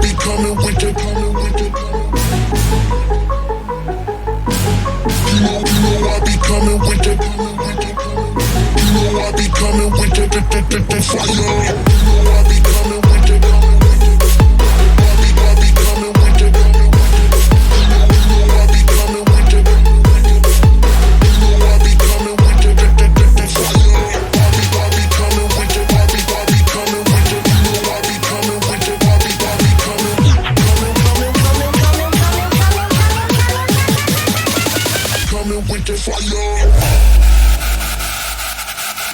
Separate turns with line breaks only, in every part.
be coming with the, you know I be coming with the, you know I be coming with the fire. You know I be coming with the, I be coming with the, you know I be coming with the, you know I be coming with the fire. I be coming with the, I be coming with the, you know I be coming with the, I be coming with the fire.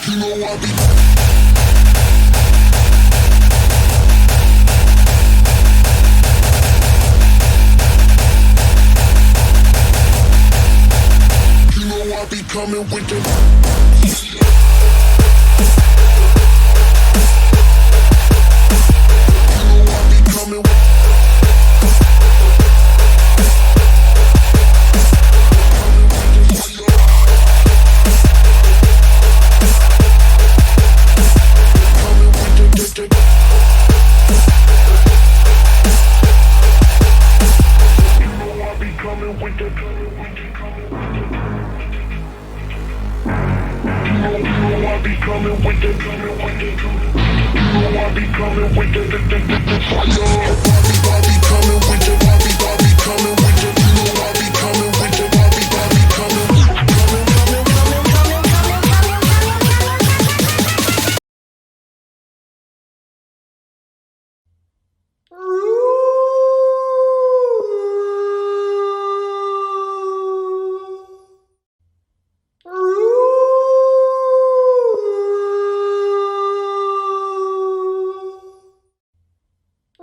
You know I be. You know I be coming with the.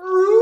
Mm-hmm.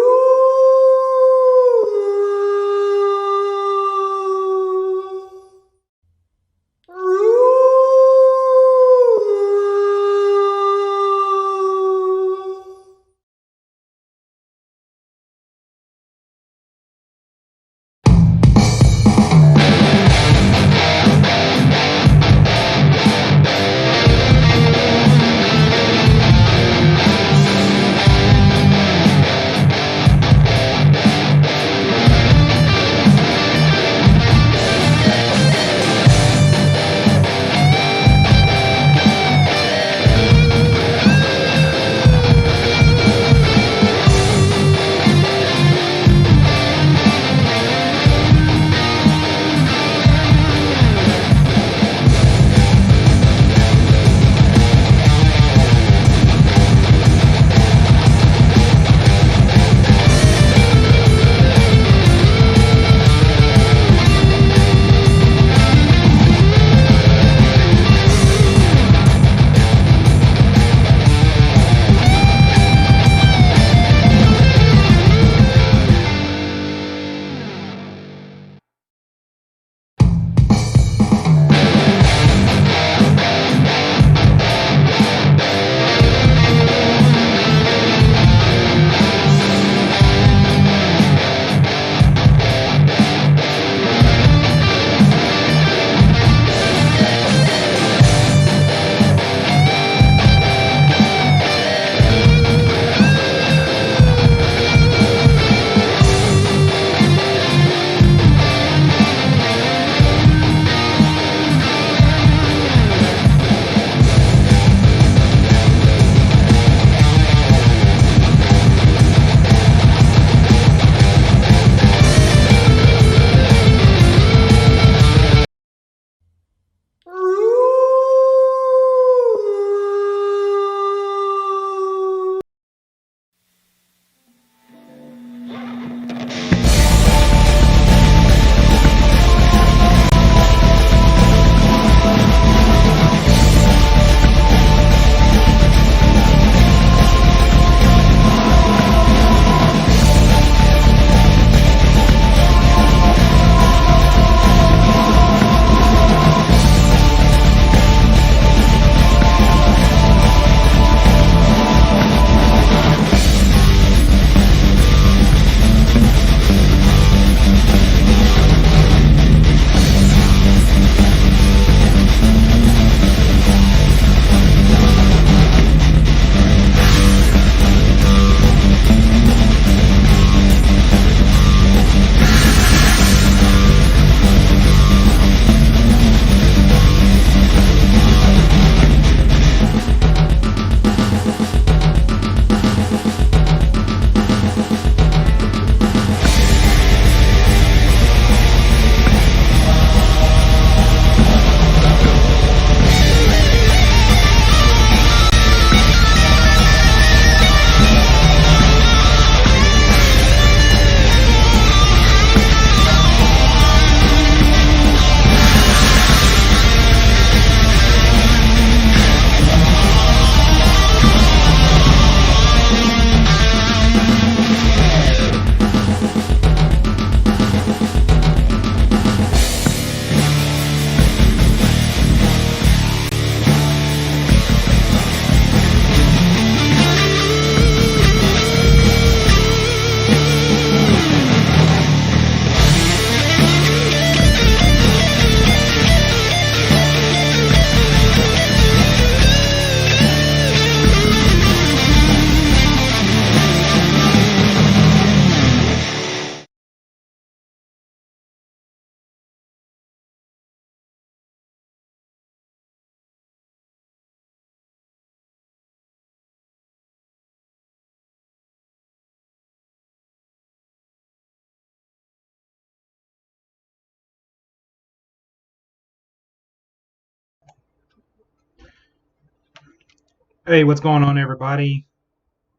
Hey, what's going on, everybody?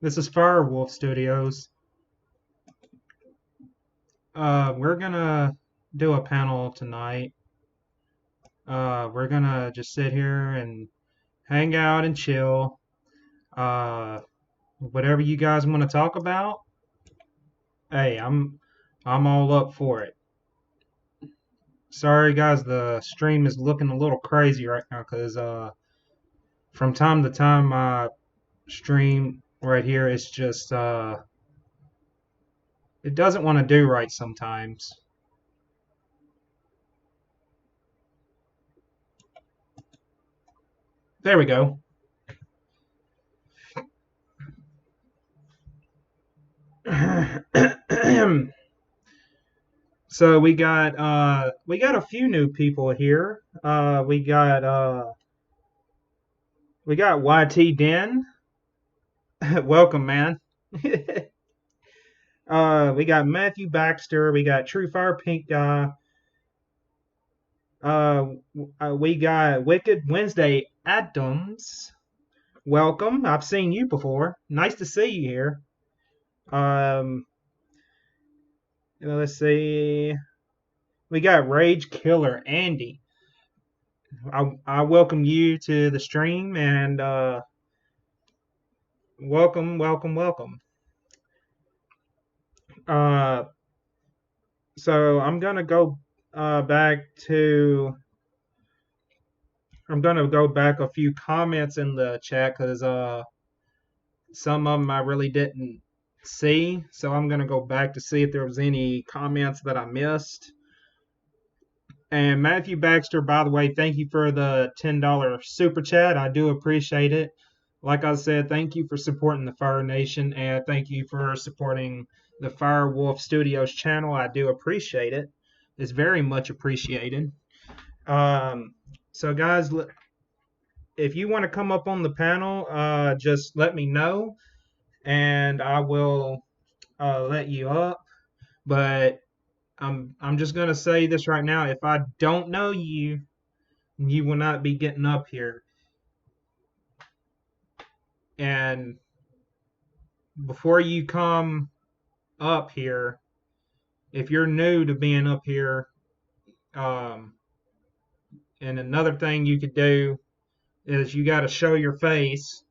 This is Firewolf Studios. We're gonna do a panel tonight. We're gonna just sit here and hang out and chill. Uh, Whatever you guys want to talk about, hey, I'm all up for it. Sorry, guys, the stream is looking a little crazy right now because from time to time my stream right here is just it doesn't want to do right sometimes. There we go. So we got a few new people here. We got YT Den. Welcome, man. We got Matthew Baxter. We got True Fire Pink Guy. We got Wicked Wednesday Adams. Welcome. I've seen you before. Nice to see you here. Um, let's see. We got Rage Killer Andy. I welcome you to the stream and welcome, welcome, welcome. Uh, so I'm gonna go back to. I'm gonna go back a few comments in the chat because some of them I really didn't see. So I'm gonna go back to see if there was any comments that I missed. And Matthew Baxter, by the way, thank you for the $10 super chat. I do appreciate it. Like I said, thank you for supporting the Fire Nation and thank you for supporting the Firewolf Studios channel. I do appreciate it. It's very much appreciated. So, guys, if you want to come up on the panel, just let me know and I will let you up. But I'm just gonna say this right now. If I don't know you, you will not be getting up here. And before you come up here, if you're new to being up here, um, and another thing you could do is you got to show your face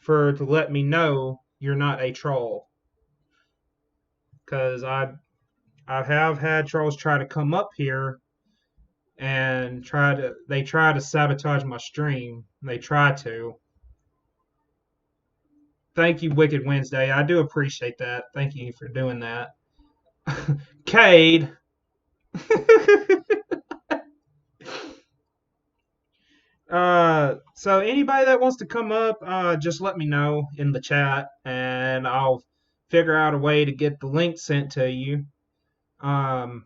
to let me know you're not a troll. Because I have had trolls try to come up here and they try to sabotage my stream. They try to. Thank you, Wicked Wednesday. I do appreciate that. Thank you for doing that. Cade. So anybody that wants to come up, just let me know in the chat, and I'll figure out a way to get the link sent to you. Um,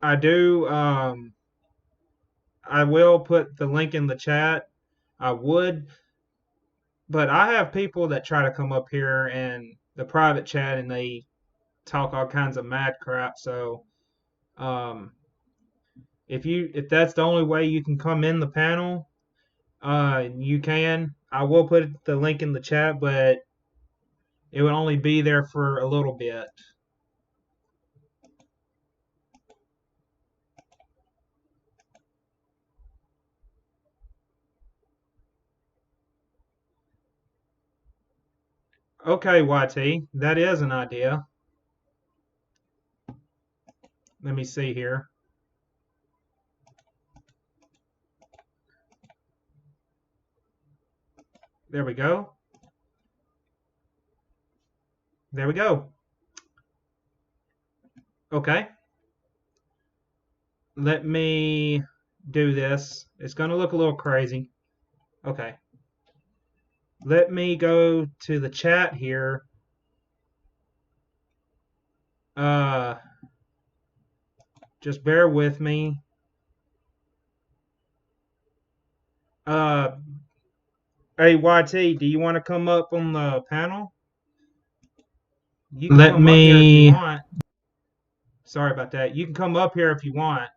I do. I will put the link in the chat. I would, but I have people that try to come up here and the private chat, and they talk all kinds of mad crap. So, um, if that's the only way you can come in the panel, you can. I will put the link in the chat, but it would only be there for a little bit. Okay, YT, that is an idea. Let me see here. There we go. There we go. Okay. Let me do this. It's going to look a little crazy. Okay. Let me go to the chat here. Just bear with me. Hey, YT, do you want to come up on the panel? You can come up here if you want. Sorry about that. You can come up here if you want.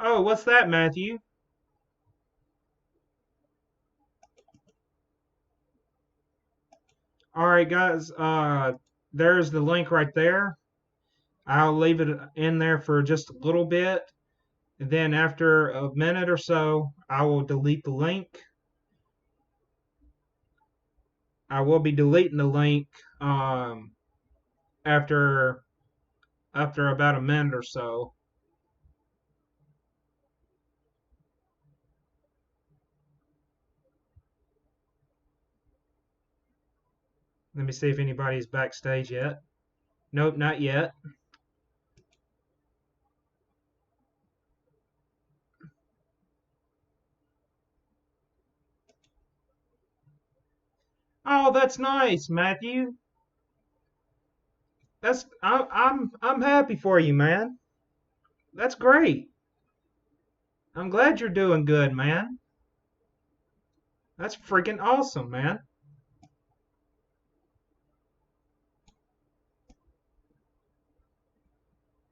Oh, what's that, Matthew? All right, guys. There's the link right there. I'll leave it in there for just a little bit. And then after a minute or so, I will delete the link. I will be deleting the link after about a minute or so. Let me see if anybody's backstage yet. Nope, not yet. Oh, that's nice, Matthew. I'm happy for you, man. That's great. I'm glad you're doing good, man. That's freaking awesome, man.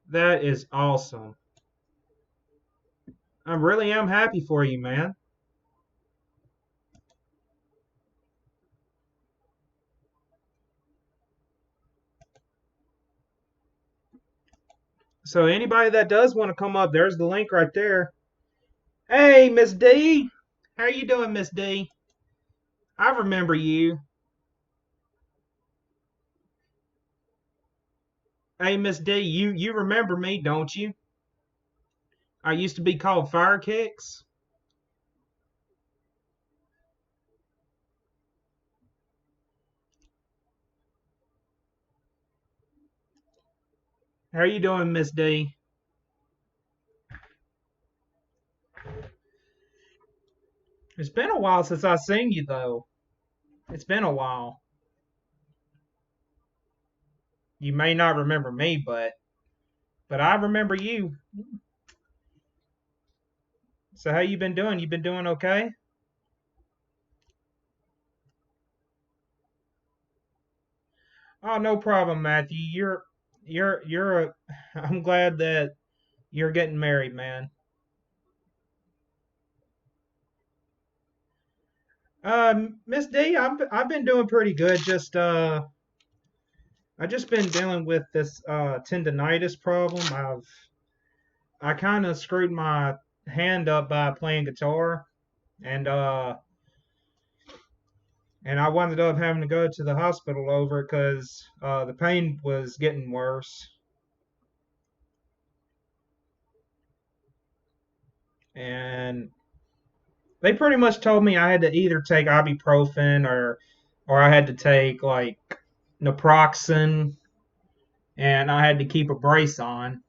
That is awesome. I really am happy for you, man. So anybody that does want to come up, there's the link right there. Hey, Miss D. How you doing, Miss D? I remember you. Hey, Miss D, you remember me, don't you? I used to be called Fire Kicks. How you doing, Miss D? It's been a while since I seen you, though. It's been a while. You may not remember me, but I remember you. So how you been doing? You been doing okay? Oh, no problem, Matthew. You're a. I'm glad that you're getting married, man. Miss D, I've been doing pretty good. I just been dealing with this tendonitis problem. I kind of screwed my hand up by playing guitar, and uh, and I wound up having to go to the hospital over it because the pain was getting worse. And they pretty much told me I had to either take ibuprofen or I had to take like naproxen, and I had to keep a brace on.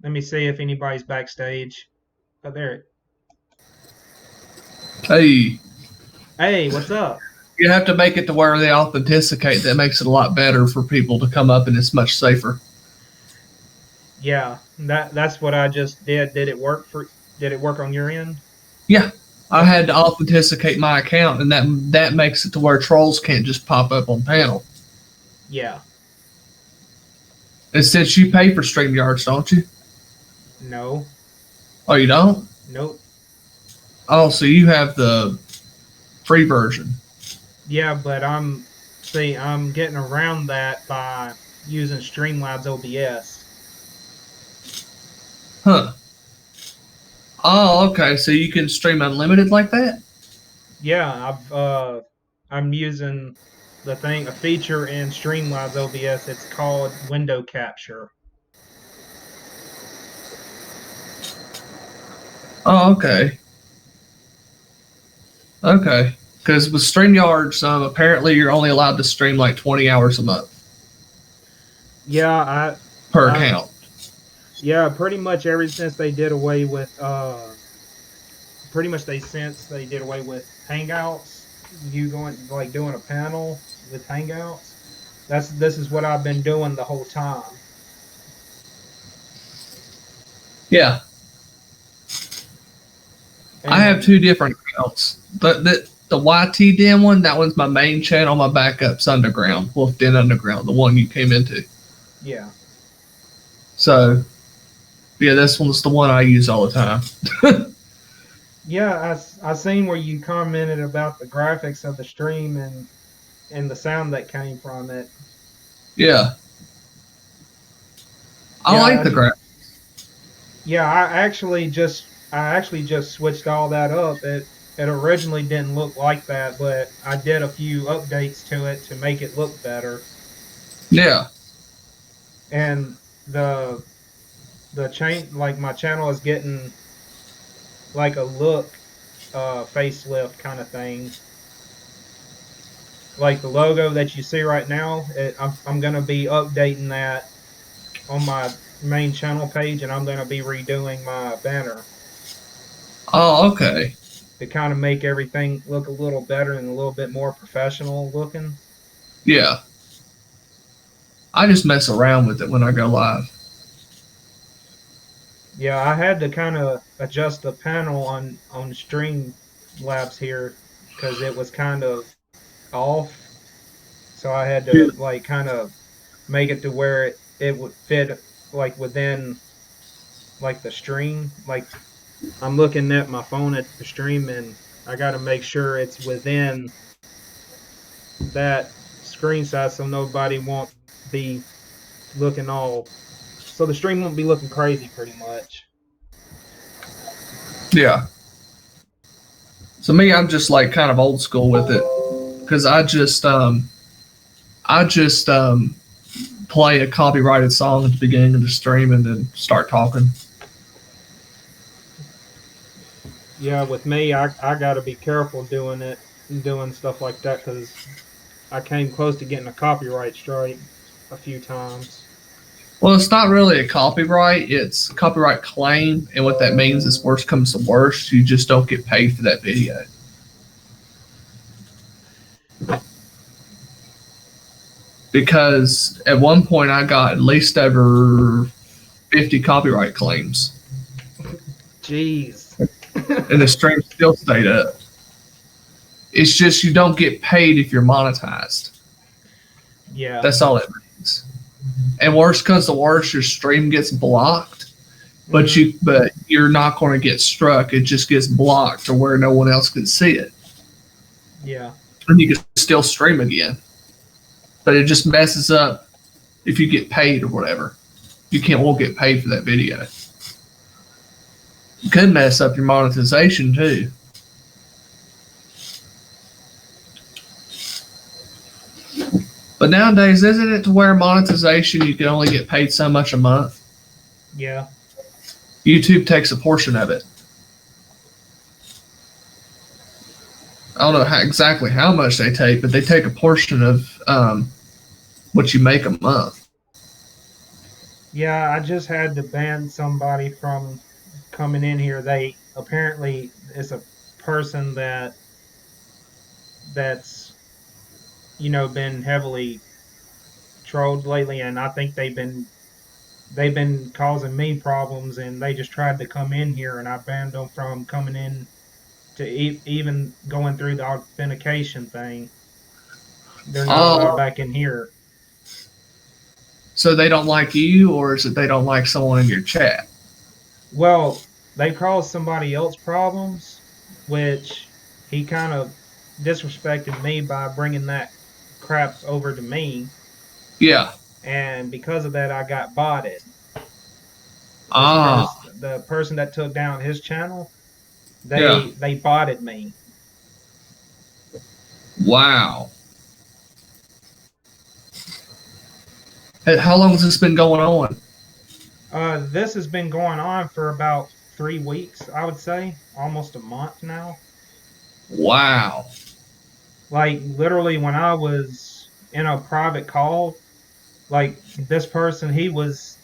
Let me see if anybody's backstage. Oh, there.
Hey,
Hey, what's up?
you have to make it to where they authenticate. That makes it a lot better for people to come up, and it's much safer.
Yeah, that's what I just did. Did it work on your end?
Yeah, I
Okay.
had to authenticate my account, and that makes it to where trolls can't just pop up on panel.
Yeah.
And since you pay for StreamYards, don't you?
No.
Oh, you don't?
Nope.
Oh, so you have the free version.
Yeah, but I'm getting around that by using Streamlabs OBS.
Huh. Oh, okay. So you can stream unlimited like that?
Yeah, I'm using a feature in Streamlabs OBS. It's called window capture.
Oh, okay. Okay. Because with StreamYards, apparently you're only allowed to stream like 20 hours a month
Yeah,
per
I
account.
yeah, pretty much ever since they did away with pretty much since they did away with Hangouts, you going like doing a panel with Hangouts. This is what I've been doing the whole time.
Yeah. I have
And
two different accounts. The YT Den one, that one's my main channel. My backup's Underground, Wolf Den Underground, the one you came into.
yeah,
So Yeah, this one's the one I use all the time.
Yeah, I seen where you commented about the graphics of the stream and the sound that came from it.
Yeah. I like
Yeah,
the graphics.
yeah. I actually just switched all that up. It originally didn't look like that, but I did a few updates to it to make it look better.
Yeah.
And the chain like my channel is getting like a look facelift kind of thing. Like the logo that you see right now, I'm gonna be updating that on my main channel page, and I'm gonna be redoing my banner
Oh, okay.
to kind of make everything look a little better and a little bit more professional looking.
Yeah. I just mess around with it when I go live.
Yeah, I had to kind of adjust the panel on Streamlabs here because it was kind of off. So I had
Yeah.
to like kind of make it to where it would fit like within like the stream. Like I'm looking at my phone at the stream and I got to make sure it's within that screen size so nobody won't be looking all so the stream won't be looking crazy pretty much.
Yeah. So me, I'm just like kind of old school with it because I just play a copyrighted song at the beginning of the stream and then start talking.
Yeah, with me, I got to be careful doing stuff like that because I came close to getting a copyright strike a few times.
Well, it's not really a copyright; it's a copyright claim, and what that means is, worst comes to worst, you just don't get paid for that video. Because at one point, I got at least over 50 copyright claims,
Jeez.
and the stream still stayed up. It's just you don't get paid if you're monetized.
Yeah.
That's all it means. And worst comes to worst, your stream gets blocked, but you're not going to get struck. It just gets blocked to where no one else can see it,
Yeah.
and you can still stream again. But it just messes up if you get paid or whatever. Won't get paid for that video. It could mess up your monetization too. But nowadays, isn't it to where monetization you can only get paid so much a month?
Yeah.
YouTube takes a portion of it. I don't know exactly how much they take, but they take a portion of what you make a month.
Yeah, I just had to ban somebody from coming in here. They apparently it's a person that's been heavily trolled lately, and I think they've been causing me problems, and they just tried to come in here, and I banned them from coming in to even going through the authentication thing. They're not allowed back in here.
So they don't like you, or is it they don't like someone in your chat?
Well, they caused somebody else problems, which he kind of disrespected me by bringing that crap over to me.
Yeah.
And because of that, I got botted. The person that took down his channel, they botted me.
Wow. How long has this been going on?
This has been going on for about 3 weeks, I would say, almost a month now.
Wow.
Like literally, when I was in a private call, like this person, he was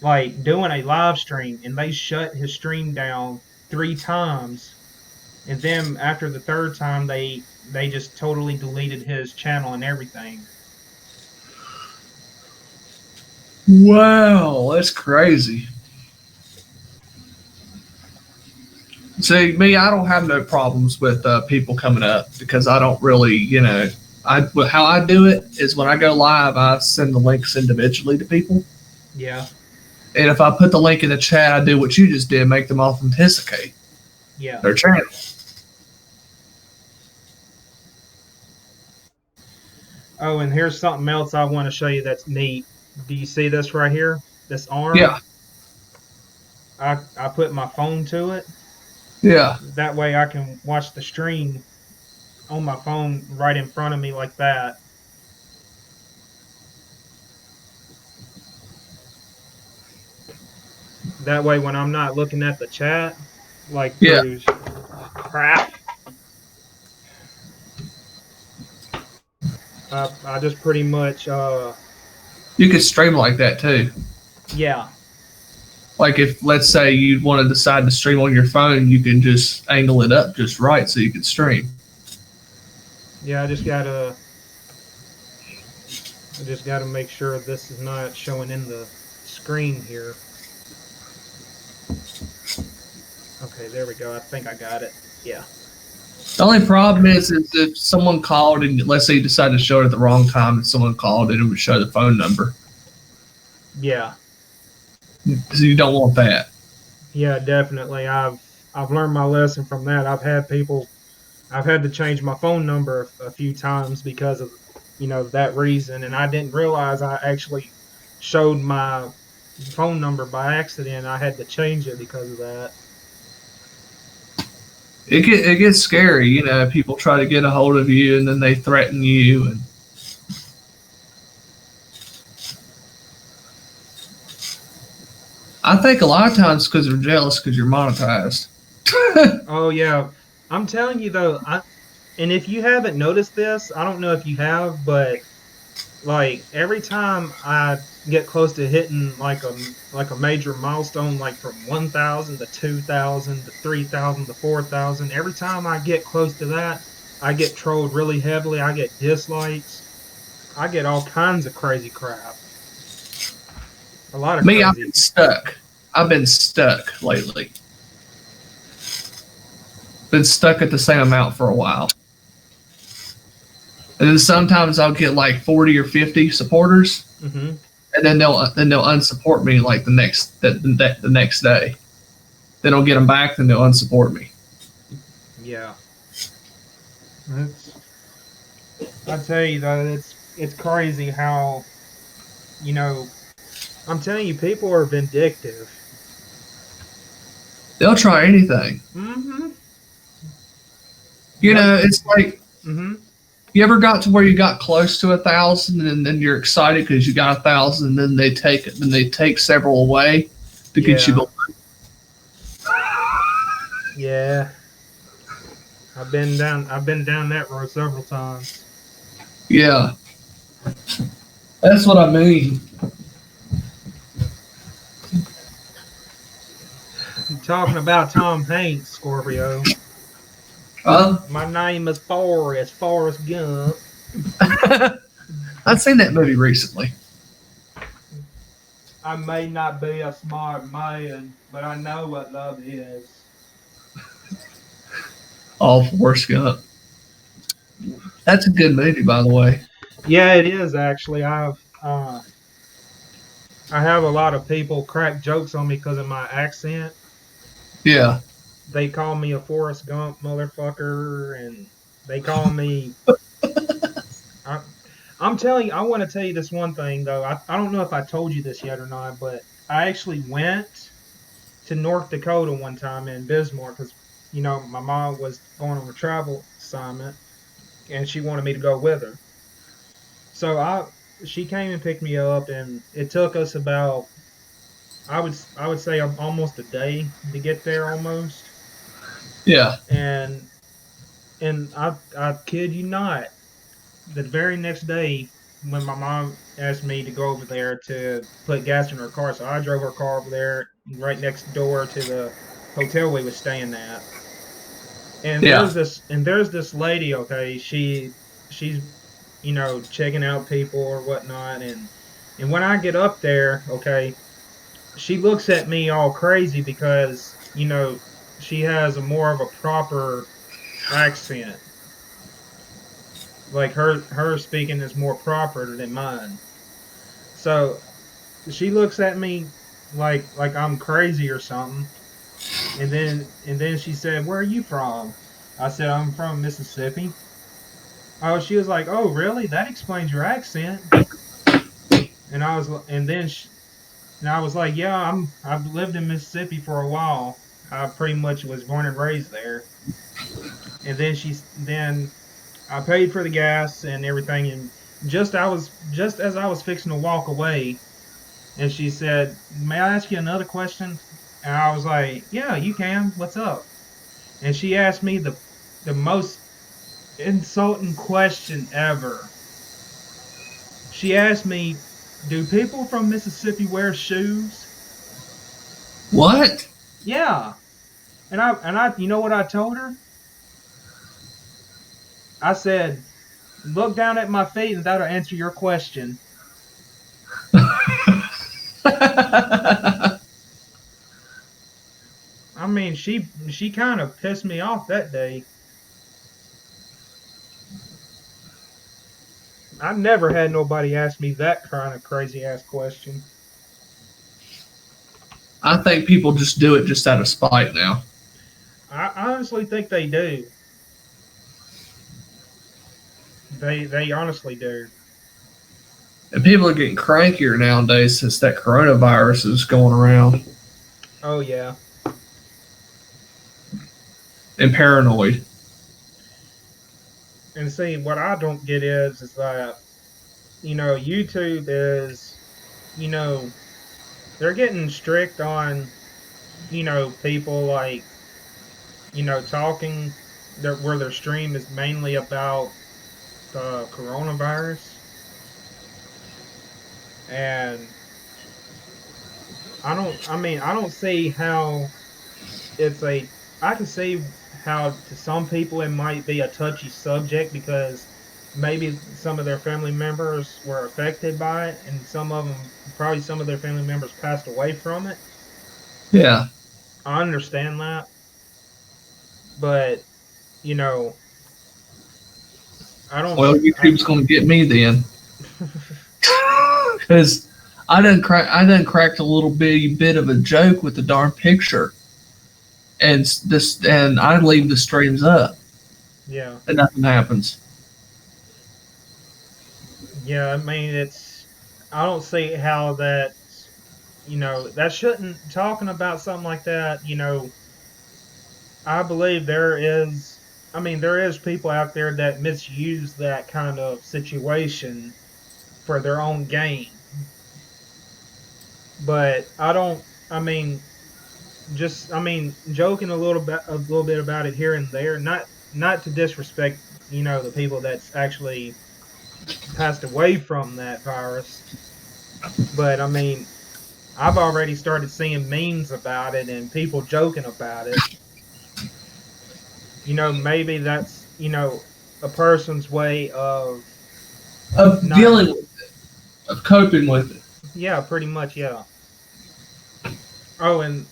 like doing a live stream, and they shut his stream down 3 times, and then after the 3rd time, they just totally deleted his channel and everything.
Wow, that's crazy. See, me, I don't have no problems with people coming up because I don't really, how I do it is when I go live, I send the links individually to people.
Yeah.
And if I put the link in the chat, I do what you just did, make them authenticate
Yeah.
their channel.
Oh, and here's something else I want to show you that's neat. Do you see this right here? This arm?
Yeah.
I put my phone to it.
Yeah.
That way I can watch the stream on my phone right in front of me like that. That way when I'm not looking at the chat, like
Yeah.
through crap, I just pretty much,
You could stream like that too.
yeah.
Like if, let's say, you want to decide to stream on your phone, you can just angle it up just right so you can stream.
Yeah, I just gotta make sure this is not showing in the screen here. Okay, there we go. I think I got it. Yeah.
The only problem is if someone called and let's say you decided to show it at the wrong time and someone called and it would show the phone number.
Yeah.
So you don't want that.
Yeah, definitely. I've learned my lesson from that. I've had to change my phone number a few times because of, that reason, and I didn't realize I actually showed my phone number by accident. I had to change it because of that.
It gets scary, people try to get a hold of you and then they threaten you and I think a lot of times because they're jealous because you're monetized.
Oh yeah, I'm telling you though, and if you haven't noticed this, I don't know if you have, but like every time I get close to hitting like a major milestone, like from 1,000 to 2,000 to 3,000 to 4,000, every time I get close to that, I get trolled really heavily. I get dislikes. I get all kinds of crazy crap. A lot of
Me,
crazy.
I've been stuck lately. Been stuck at the same amount for a while. And then sometimes I'll get like 40 or 50 supporters,
Mm-hmm.
and then they'll unsupport me like the next day. Then I'll get them back, then they'll unsupport me.
Yeah. I tell you though, it's crazy how, I'm telling you, people are vindictive.
They'll try anything.
Mm-hmm.
It's like,
Mm-hmm.
you ever got to where you got close to 1,000 and then you're excited because you got 1,000, and then they take several away to get you below.
Yeah. I've been down that road several times.
Yeah. That's what I mean.
I'm talking about Tom Hanks, Scorpio. My name is Forrest Gump.
I've seen that movie recently.
I may not be a smart man, but I know what love is.
All Forrest Gump. That's a good movie, by the way.
Yeah, it is actually. I have a lot of people crack jokes on me because of my accent.
Yeah.
They call me a Forrest Gump motherfucker, and they call me. I'm telling you, I want to tell you this one thing though. I don't know if I told you this yet or not, but I actually went to North Dakota one time in Bismarck because my mom was going on a travel assignment, and she wanted me to go with her. So she came and picked me up, and it took us about I would say almost a day to get there almost.
Yeah.
And I kid you not, the very next day when my mom asked me to go over there to put gas in her car, so I drove her car over there right next door to the hotel we was staying at. And there's this lady, okay, she's checking out people or whatnot, and when I get up there, okay, she looks at me all crazy because she has a more of a proper accent. Like her speaking is more proper than mine. So she looks at me like I'm crazy or something. And then she said, "Where are you from?" I said, "I'm from Mississippi." Oh, she was like, "Oh, really? That explains your accent." And I was, and then she, and I was like, "Yeah, I've lived in Mississippi for a while. I pretty much was born and raised there." And then I paid for the gas and everything, and just as I was fixing to walk away, and she said, "May I ask you another question?" And I was like, "Yeah, you can. What's up?" And she asked me the most insulting question ever. She asked me, "Do people from Mississippi wear shoes?"
What?
Yeah. And I you know what I told her? I said, "Look down at my feet and that'll answer your question." I mean, she kind of pissed me off that day. I never had nobody ask me that kind of crazy ass question.
I think people just do it just out of spite now.
I honestly think they do. They honestly do.
And people are getting crankier nowadays since that coronavirus is going around
Oh yeah.
and paranoid.
And see, what I don't get is that YouTube is, you know, they're getting strict on, people like, talking where their stream is mainly about the coronavirus. And I don't see how it's a, I can see how to some people it might be a touchy subject because maybe some of their family members were affected by it, and probably some of their family members passed away from it.
Yeah.
I understand that, but you know, I don't.
Well, YouTube's going to get me then because I done cracked a little bit of a joke with the darn picture, and I leave the streams up,
Yeah,
and nothing happens.
yeah. I mean, I don't see how that shouldn't talking about something like that. I believe there is people out there that misuse that kind of situation for their own gain. But I don't, I mean, joking a little bit about it here and there, not to disrespect, the people that's actually passed away from that virus. But I mean, I've already started seeing memes about it and people joking about it. Maybe that's, a person's way of
Of
not,
dealing with it, of coping with it.
yeah, pretty much, yeah. Oh, and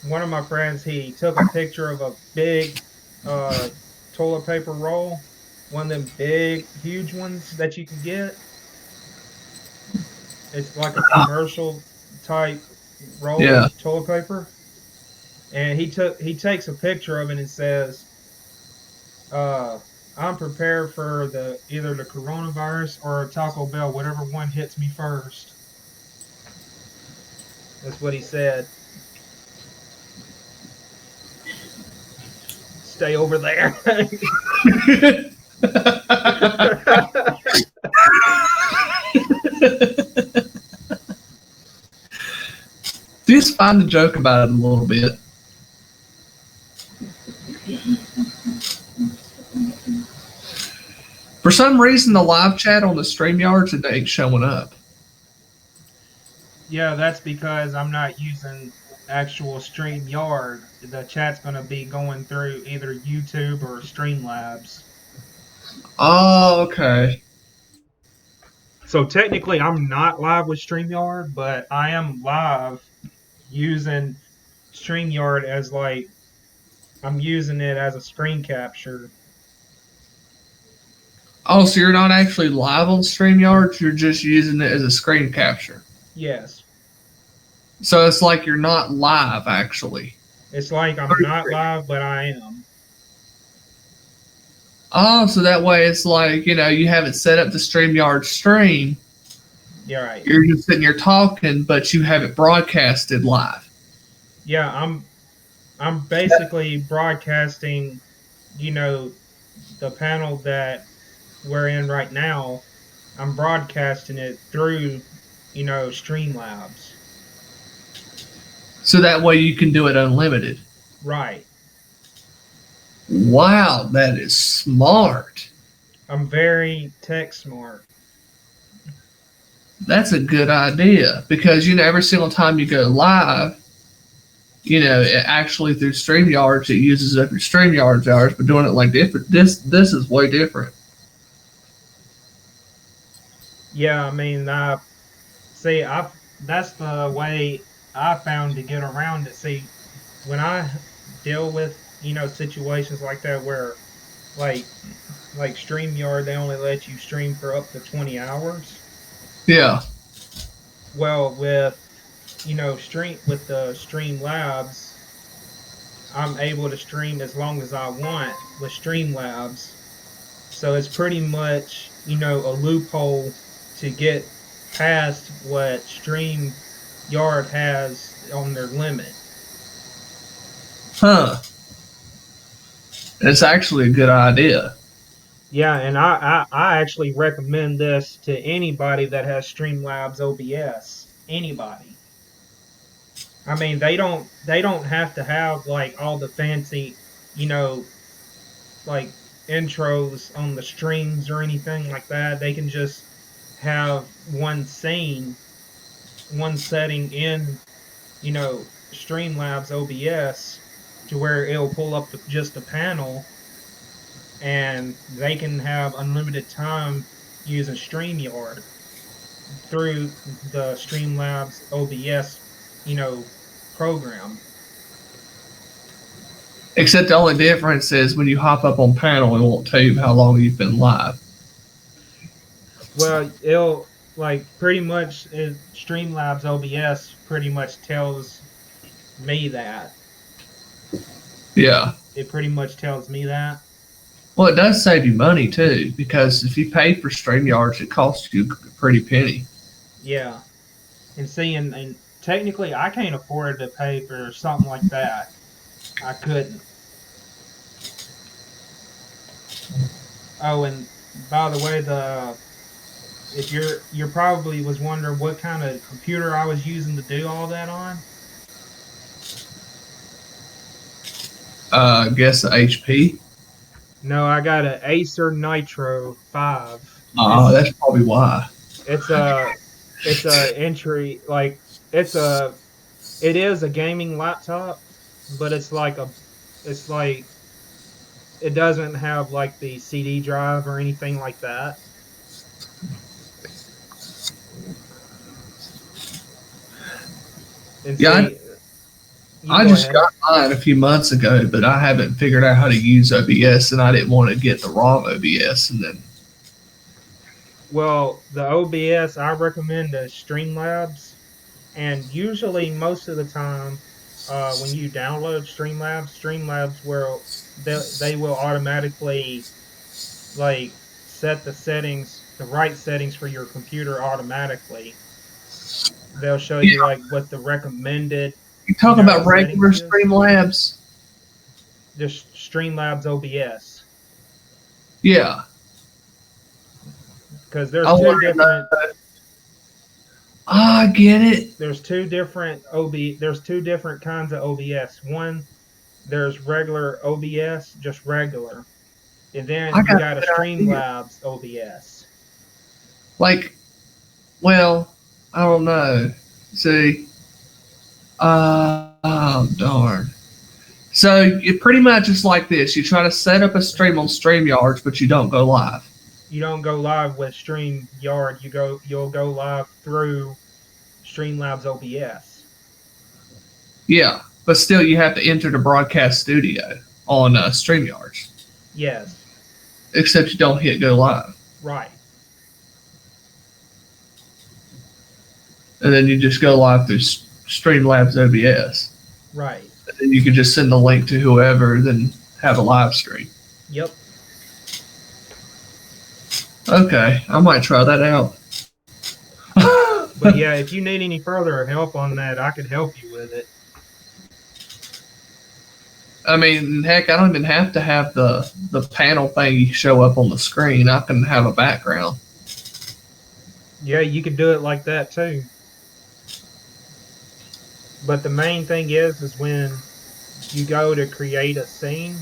one of my friends, he took a picture of a big uh, toilet paper roll, one of them big, huge ones that you can get. It's like a commercial type roll
Yeah.
of toilet paper, and he takes a picture of it and says, uh, "I'm prepared for either the coronavirus or Taco Bell, whatever one hits me first." That's what he said. Stay over there.
Just find a joke about it a little bit. For some reason, the live chat on the StreamYard today ain't showing up.
Yeah, that's because I'm not using actual StreamYard. The chat's going to be going through either YouTube or Streamlabs.
Oh, okay.
So technically, I'm not live with StreamYard, but I am live using StreamYard as I'm using it as a screen capture.
Oh, so you're not actually live on StreamYard, you're just using it as a screen capture.
Yes.
So it's like you're not live actually.
It's like I'm not live, but I am.
Oh, so that way it's like, you have it set up to StreamYard stream.
Yeah, right.
You're just sitting here talking, but you have it broadcasted live.
Yeah, I'm basically broadcasting, the panel that we're in right now. I'm broadcasting it through, Streamlabs.
So that way you can do it unlimited.
Right.
Wow, that is smart.
I'm very tech smart.
That's a good idea because every single time you go live, it actually through StreamYards it uses up your StreamYards hours, but doing it like different. This is way different.
Yeah, I mean, see, that's the way I found to get around it. See, when I deal with situations like that where like StreamYard, they only let you stream for up to 20 hours.
Yeah.
Well, with with the Streamlabs, I'm able to stream as long as I want with Streamlabs. So it's pretty much a loophole to get past what StreamYard has on their limit.
Huh. It's actually a good idea.
Yeah, and I actually recommend this to anybody that has Streamlabs OBS. Anybody. I mean, they don't have to have like all the fancy, you know, like intros on the streams or anything like that. They can just have one scene, one setting in, Streamlabs OBS to where it'll pull up just a panel, and they can have unlimited time using StreamYard through the Streamlabs OBS, program.
Except the only difference is when you hop up on panel, it won't tell you how long you've been live.
Well, it'll like pretty much Streamlabs OBS pretty much tells me that.
Yeah.
It pretty much tells me that.
Well, it does save you money too, because if you pay for StreamYards, it costs you a pretty penny.
Yeah. And see, and technically, I can't afford to pay for something like that. I couldn't. Oh, and by the way, if you're probably was wondering what kind of computer I was using to do all that on.
I guess HP.
No, I got an Acer Nitro 5.
Oh, that's probably why.
It's a entry, like it is a gaming laptop, but it's like it doesn't have like the CD drive or anything like that. And
Yeah,
see,
I just got mine a few months ago, but I haven't figured out how to use OBS, and I didn't want to get the wrong OBS, and then.
Well, the OBS I recommend is Streamlabs, and usually most of the time, when you download Streamlabs will they will automatically like set the right settings for your computer automatically. They'll show you like what the recommended.
You talking about regular Streamlabs?
Just Streamlabs OBS.
Yeah.
Because there's two different.
I get it.
There's two different kinds of OBS. One, there's regular OBS, just regular, and then you got a Streamlabs OBS.
Like, well, I don't know. See, oh darn. So it pretty much is like this: you try to set up a stream on StreamYards, but you don't go live.
You don't go live with StreamYard. You'll go live through Streamlabs OBS.
Yeah, but still, you have to enter the broadcast studio on StreamYards.
Yes.
Except you don't hit go live.
Right.
And then you just go live through Streamlabs OBS.
Right.
And you could just send the link to whoever, then have a live stream.
Yep.
Okay, I might try that out.
But yeah, if you need any further help on that, I could help you with it.
I mean, heck, I don't even have to have the panel thing show up on the screen. I can have a background.
Yeah, you could do it like that too. But the main thing is when you go to create a scene,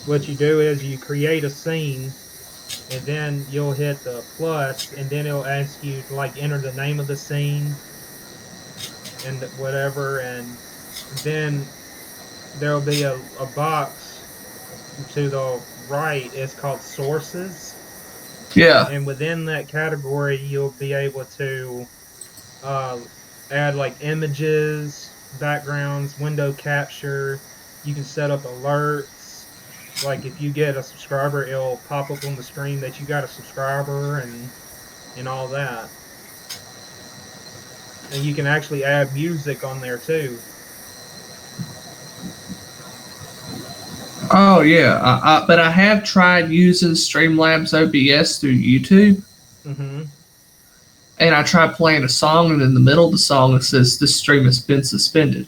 what you do is you create a scene, and then you'll hit the plus, and then it'll ask you to like enter the name of the scene and whatever, and then there'll be a box to the right. It's called sources.
Yeah.
And within that category, you'll be able to add like images, backgrounds, window capture. You can set up alerts. Like if you get a subscriber, it'll pop up on the screen that you got a subscriber and all that. And you can actually add music on there too.
Oh yeah, but I have tried using Streamlabs OBS through YouTube.
Mm-hmm.
And I tried playing a song, and in the middle of the song it says, "This stream has been suspended."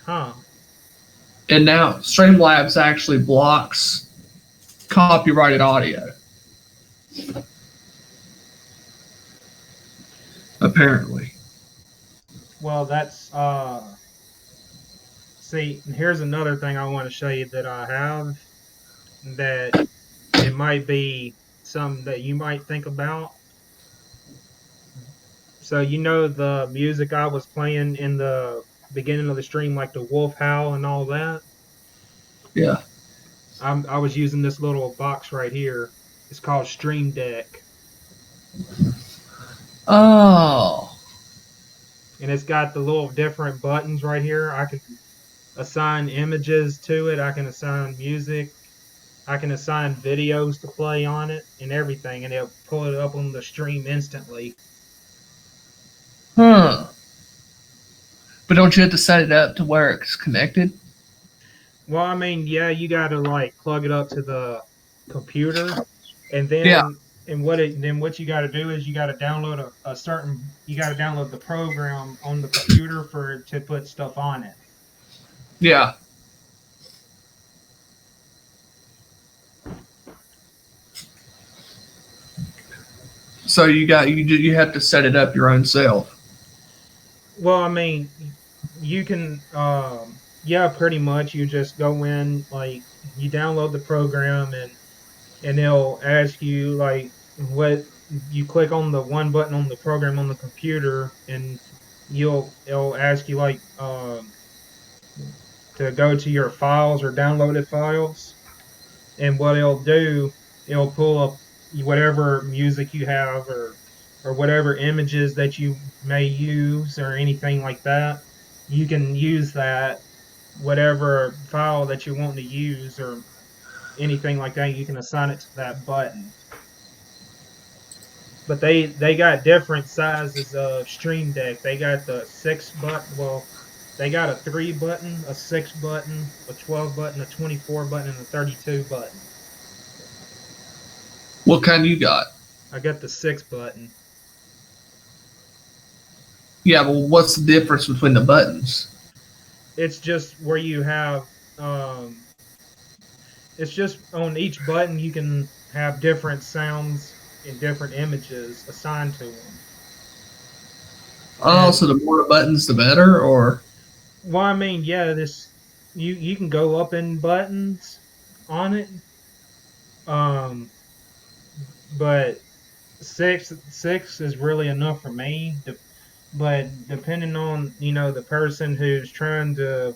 Huh.
And now Streamlabs actually blocks copyrighted audio. Apparently.
Well, that's see, here's another thing I want to show you that I have that it might be something that you might think about. So you know the music I was playing in the beginning of the stream, like the wolf howl and all that?
Yeah.
I was using this little box right here. It's called Stream Deck.
Oh.
And it's got the little different buttons right here. I can assign images to it. I can assign music. I can assign videos to play on it and everything. And it'll pull it up on the stream instantly.
Huh. But don't you have to set it up to where it's connected?
Well, I mean, yeah, you got to like plug it up to the computer. And then
Yeah.
and what you got to do is you got to download you got to download the program on the computer to put stuff on it.
Yeah. So you have to set it up your own self.
Well, I mean, you can yeah, pretty much. You just go in, like you download the program and it'll ask you like what you click on the one button on the program on the computer, and it'll ask you like to go to your files or downloaded files, and what it'll do, it'll pull up whatever music you have or whatever images that you may use or anything like that. You can use that whatever file that you want to use or anything like that. You can assign it to that button. But they got different sizes of Stream Deck. They got the 6 button. Well, they got a 3 button, a 6 button, a 12 button, a 24 button, and a 32 button.
What kind you got?
I got the 6 button.
Yeah, well, what's the difference between the buttons?
It's just where you have it's just on each button you can have different sounds and different images assigned to them.
Oh, so the more buttons, the better, or?
Well, I mean, yeah, you can go up in buttons on it, but six is really enough for me. But depending on the person who's trying to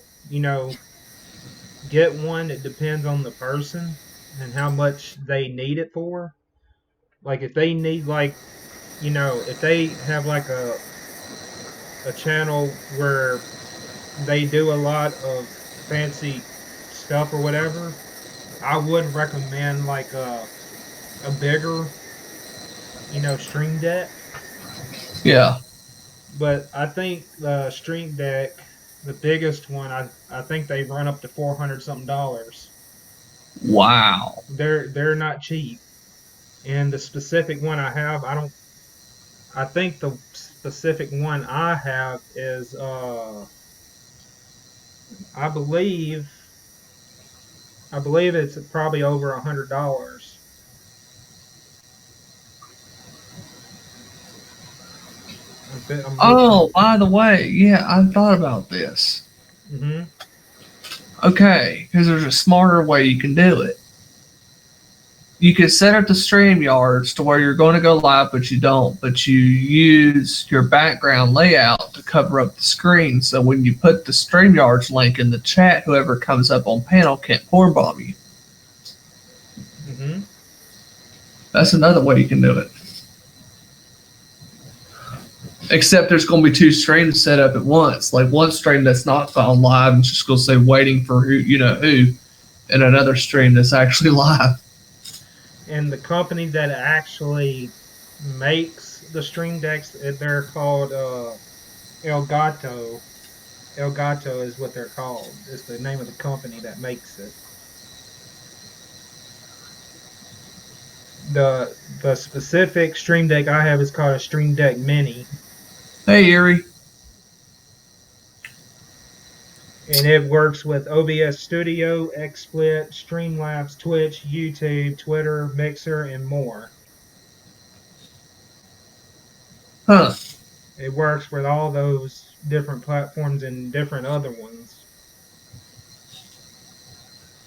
get one, it depends on the person and how much they need it for. Like if they need if they have like a channel where they do a lot of fancy stuff or whatever, I would recommend like a bigger Stream Deck.
Yeah.
But I think the Stream Deck, the biggest one, I think they run up to $400 something dollars.
Wow.
They're not cheap. And the specific one I have, I think the specific one I have is I believe it's probably over $100. I'm
Oh, by the way, yeah, I thought about this.
Mm-hmm.
Okay, because there's a smarter way you can do it. You can set up the StreamYards to where you're going to go live, but you don't. But you use your background layout to cover up the screen, so when you put the StreamYards link in the chat, whoever comes up on panel can't porn bomb you.
Mm-hmm.
That's another way you can do it. Except there's going to be two streams set up at once. Like one stream that's not gone live and just going to say waiting for who, and another stream that's actually live.
And the company that actually makes the Stream Decks, they're called Elgato. Elgato is what they're called. It's the name of the company that makes it. The specific Stream Deck I have is called a Stream Deck Mini.
Hey, Erie.
And it works with OBS Studio, XSplit, Streamlabs, Twitch, YouTube, Twitter, Mixer, and more.
Huh.
It works with all those different platforms and different other ones.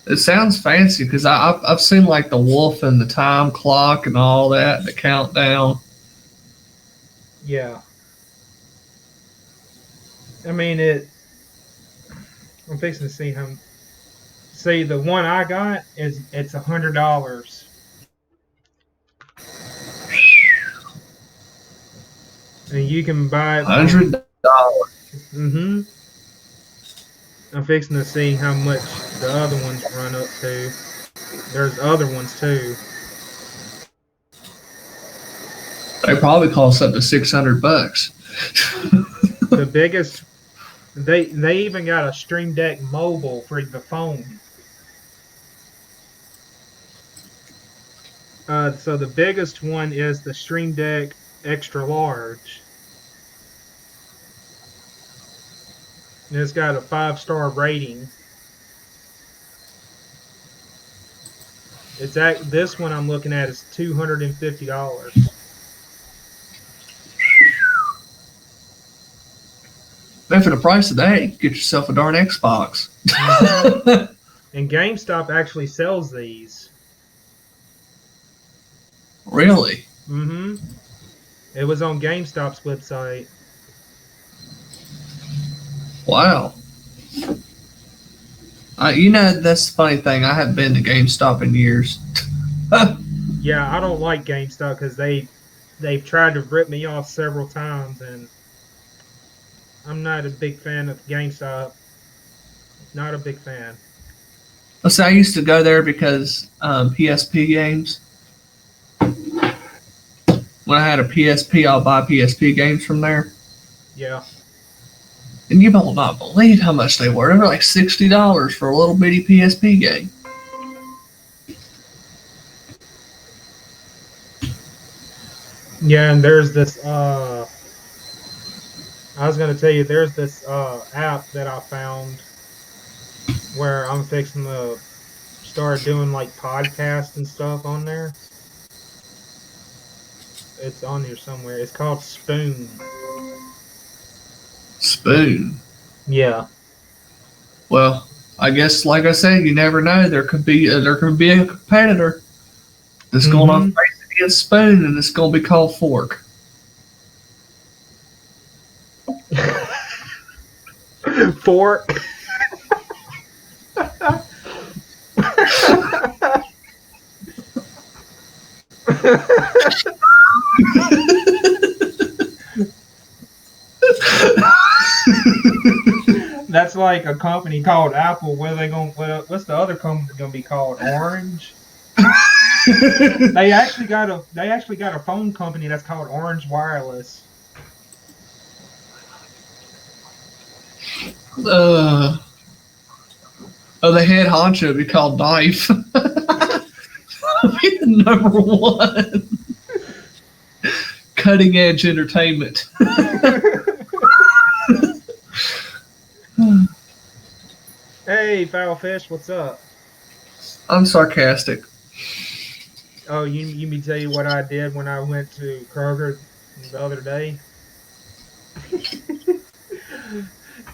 It sounds fancy because I've seen like the wolf and the time clock and all that, the countdown.
Yeah. I mean, I'm fixing to see how. See, the one I got it's $100. And you can buy it.
$100.
Mm-hmm. I'm fixing to see how much the other ones run up to. There's other ones too.
They probably cost up to $600.
The biggest. They even got a Stream Deck mobile for the phone. So the biggest one is the Stream Deck Extra Large. And it's got a 5-star rating. This one I'm looking at is $250.
Man, for the price of that, get yourself a darn Xbox.
Mm-hmm. And GameStop actually sells these.
Really?
Mm-hmm. It was on GameStop's website.
Wow. That's the funny thing. I haven't been to GameStop in years.
Yeah, I don't like GameStop because they've tried to rip me off several times, and I'm not a big fan of GameStop. Not a big fan.
Let's say I used to go there because PSP games. When I had a PSP, I'll buy PSP games from there.
Yeah.
And you will not believe how much they were. They were like $60 for a little bitty PSP game.
Yeah, and there's this I was gonna tell you there's this app that I found where I'm fixing to start doing like podcasts and stuff on there. It's on here somewhere. It's called Spoon.
Spoon.
Yeah.
Well, I guess, like I said, you never know. There could be a competitor that's going on face against Spoon, and it's going to be called Fork.
Fork. That's like a company called Apple. What's the other company gonna be called? Orange? They actually got a phone company that's called Orange Wireless.
The head honcho be called Knife. Be the number one cutting edge entertainment.
Hey, foul fish, what's up?
I'm sarcastic.
Oh, you me tell you what I did when I went to Kroger the other day.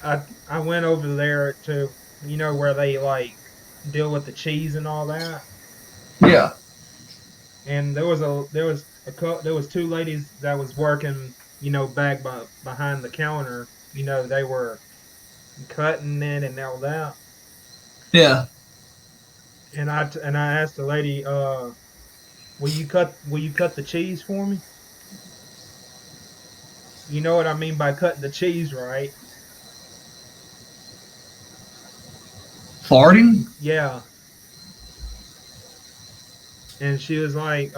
I went over there to where they like deal with the cheese and all that.
Yeah.
And there was two ladies that was working back behind the counter. They were cutting it and all that.
Yeah.
And I asked the lady, will you cut the cheese for me? You know what I mean by cutting the cheese, right?
Farting?
Yeah. And she was like,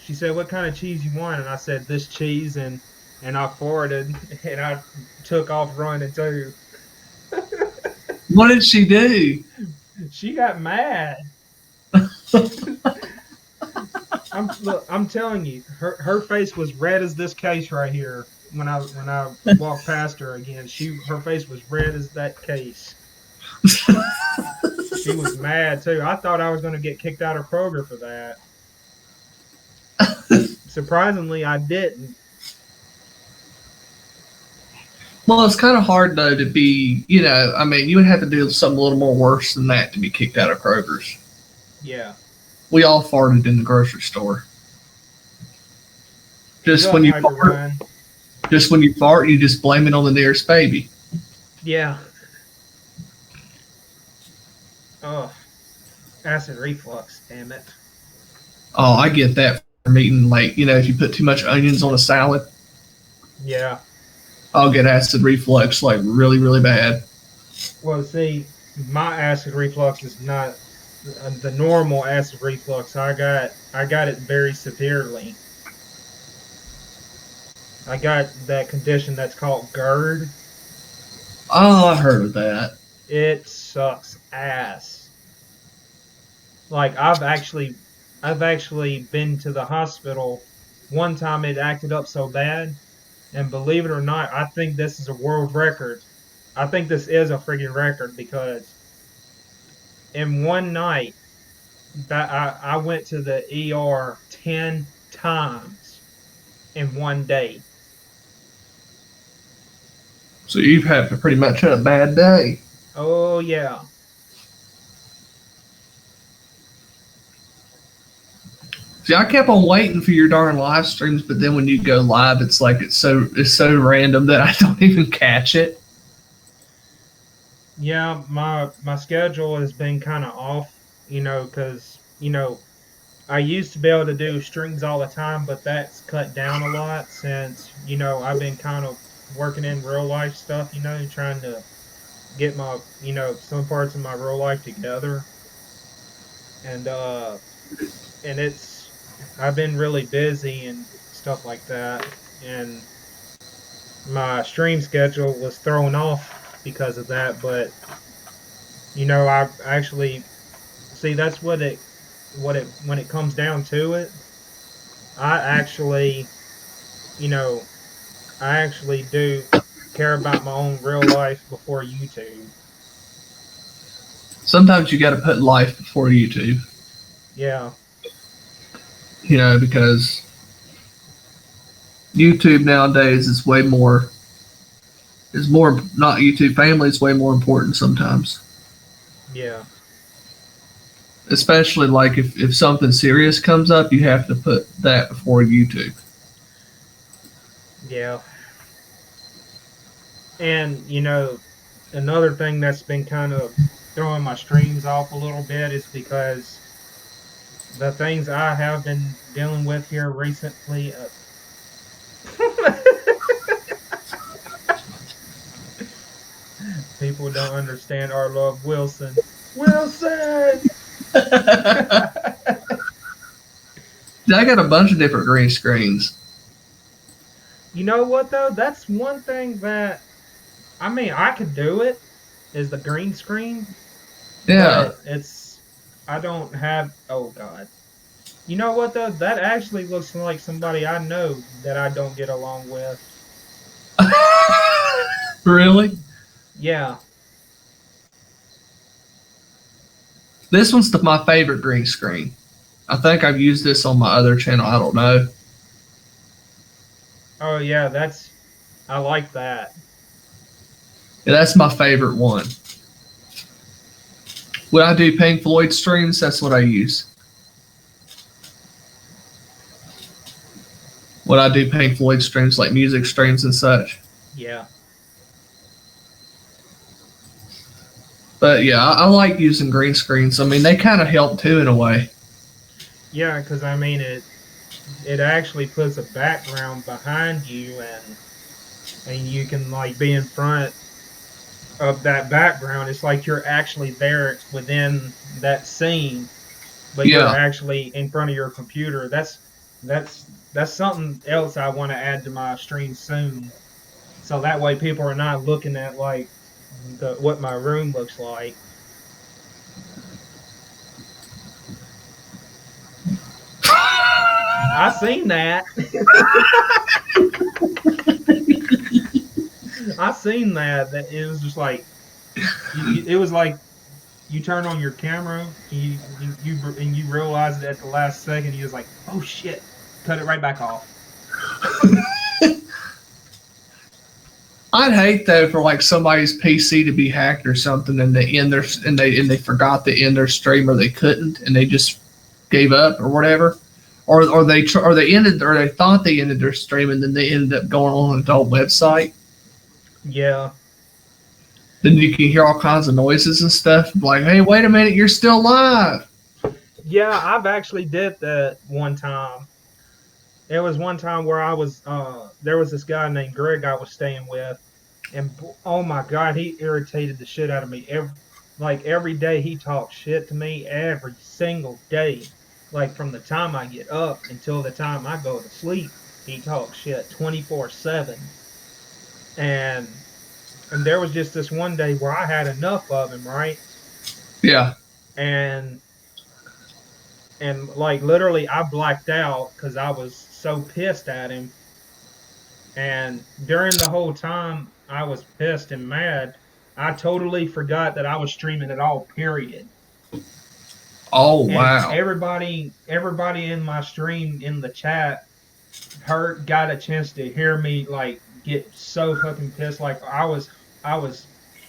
she said, what kind of cheese you want? And I said, this cheese, and I forwarded, and I took off running too.
What did she do?
She got mad. I'm telling you, her face was red as this case right here. When I walked past her again, her face was red as that case. She was mad too. I thought I was going to get kicked out of Kroger for that. Surprisingly, I didn't.
Well, it's kind of hard though to be, I mean, you would have to do something a little more worse than that to be kicked out of Kroger's.
Yeah.
We all farted in the grocery store. Just when you fart, you just blame it on the nearest baby.
Yeah. Oh, acid reflux, damn it.
Oh, I get that from eating, like, if you put too much onions on a salad.
Yeah.
I'll get acid reflux, like, really, really bad.
Well, see, my acid reflux is not the normal acid reflux. I got it very severely. I got that condition that's called GERD.
Oh, I heard of that.
It sucks ass. Like I've actually been to the hospital. One time it acted up so bad, and believe it or not, I think this is a world record. I think this is a freaking record because in one night that I went to the ER 10 times in one day.
So you've had pretty much had a bad day.
Oh yeah.
See, I kept on waiting for your darn live streams, but then when you go live, it's like it's so random that I don't even catch it.
Yeah, my schedule has been kind of off, because I used to be able to do strings all the time, but that's cut down a lot since I've been kind of working in real life stuff, trying to get my some parts of my real life together, and I've been really busy and stuff like that, and my stream schedule was thrown off because of that. But I actually see that's when it comes down to it, I actually do care about my own real life before YouTube.
Sometimes you got to put life before YouTube.
Yeah.
Because YouTube nowadays is more not YouTube family, is way more important sometimes.
Yeah.
Especially like if something serious comes up, you have to put that before YouTube.
Yeah. And, another thing that's been kind of throwing my streams off a little bit is because the things I have been dealing with here recently. People don't understand our love, Wilson. Wilson!
I got a bunch of different green screens.
You know what though? That's one thing that I mean I could do it is the green screen,
Yeah.
but I don't have. Oh God. You know what though? That actually looks like somebody I know that I don't get along with.
Really?
Yeah.
This one's my favorite green screen. I think I've used this on my other channel. I don't know.
Oh yeah, I like that.
Yeah, that's my favorite one. When I do Pink Floyd streams, that's what I use. When I do Pink Floyd streams, like music streams and such.
Yeah.
But yeah, I like using green screens. I mean, they kind of help too in a way.
Yeah, because I mean it actually puts a background behind you and you can like be in front of that background. It's like you're actually there within that scene, but you're
Yeah.
actually in front of your computer. That's something else I want to add to my stream soon. So that way people are not looking at like what my room looks like. I seen that. I seen that. That it was just like it was like you turn on your camera, and you realize it at the last second. You was like, oh shit, cut it right back off.
I'd hate though for like somebody's PC to be hacked or something, and they forgot to end their stream, or they couldn't, and they just gave up or whatever, or they thought they ended their stream, and then they ended up going on an adult website.
Yeah.
Then you can hear all kinds of noises and stuff, like, hey, wait a minute, you're still live.
Yeah, I've actually did that one time. There was one time where I was there was this guy named Greg I was staying with, and oh my God, he irritated the shit out of me. Every day he talked shit to me every single day. Like from the time I get up until the time I go to sleep, he talks shit 24/7. And there was just this one day where I had enough of him, right?
Yeah.
And like literally I blacked out because I was so pissed at him. And during the whole time I was pissed and mad, I totally forgot that I was streaming at all, period.
Oh
And
wow.
everybody in my stream in the chat got a chance to hear me like get so fucking pissed. Like I was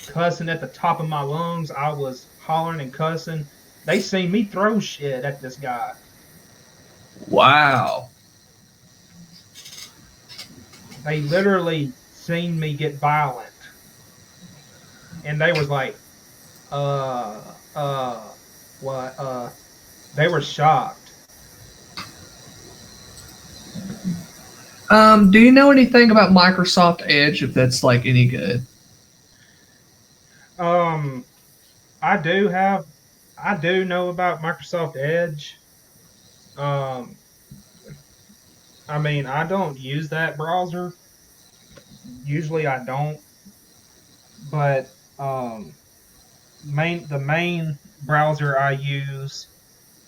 cussing at the top of my lungs. I was hollering and cussing. They seen me throw shit at this guy.
Wow.
They literally seen me get violent. And they was like, what, they were shocked.
Do you know anything about Microsoft Edge, if that's like any good?
I do know about Microsoft Edge. Um, I mean, I don't use that browser. Usually I don't. But the main browser I use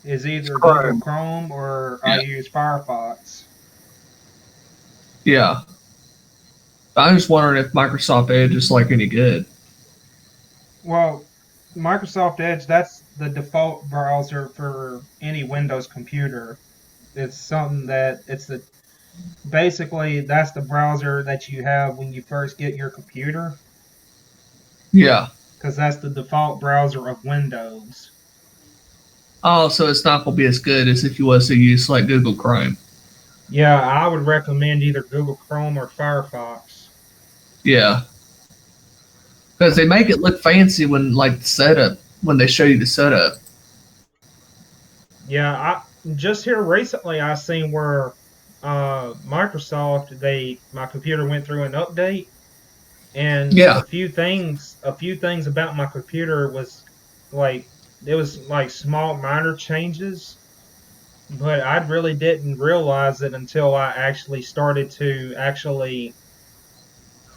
is either Google Chrome or I use Firefox.
Yeah. I'm just wondering if Microsoft Edge is like any good.
Well, Microsoft Edge, that's the default browser for any Windows computer. It's something that basically that's the browser that you have when you first get your computer.
Yeah.
Because that's the default browser of Windows.
Oh, so it's not going to be as good as if you was to use like Google Chrome.
Yeah, I would recommend either Google Chrome or Firefox.
Yeah. Because they make it look fancy when they show you the setup.
Yeah, I just here recently I seen where Microsoft my computer went through an update, and a few things about my computer was like it was like small minor changes, but I really didn't realize it until I actually started to actually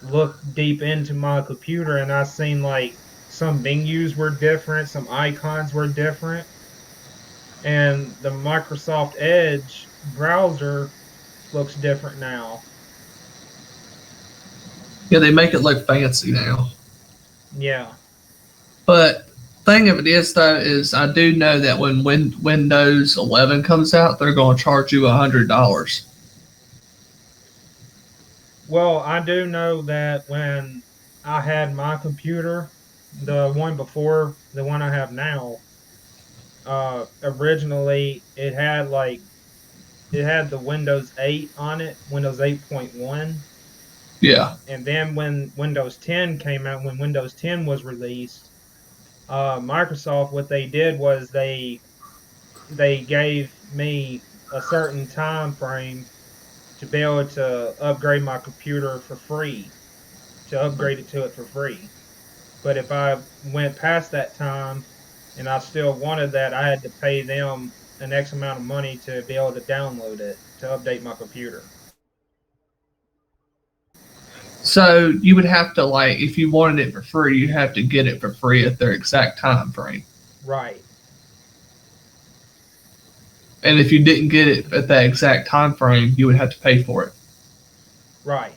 look deep into my computer, and I seen like some menus were different, some icons were different, and the Microsoft Edge browser looks different now.
Yeah, they make it look fancy now.
Yeah.
But thing of it is, though, is I do know that when Windows 11 comes out, they're going to charge you $100.
Well, I do know that when I had my computer, the one before the one I have now, originally it had the Windows 8 on it, Windows 8.1.
Yeah,
And then when Windows 10 came out, when Windows 10 was released, Microsoft, what they did was they gave me a certain time frame to be able to upgrade my computer for free, to upgrade it to it for free. But if I went past that time and I still wanted that, I had to pay them an X amount of money to be able to download it to update my computer.
so you would have to like if you wanted it for free, you'd have to get it for free at their exact time frame.
Right,
And if you didn't get it at that exact time frame, you would have to pay for it.
right.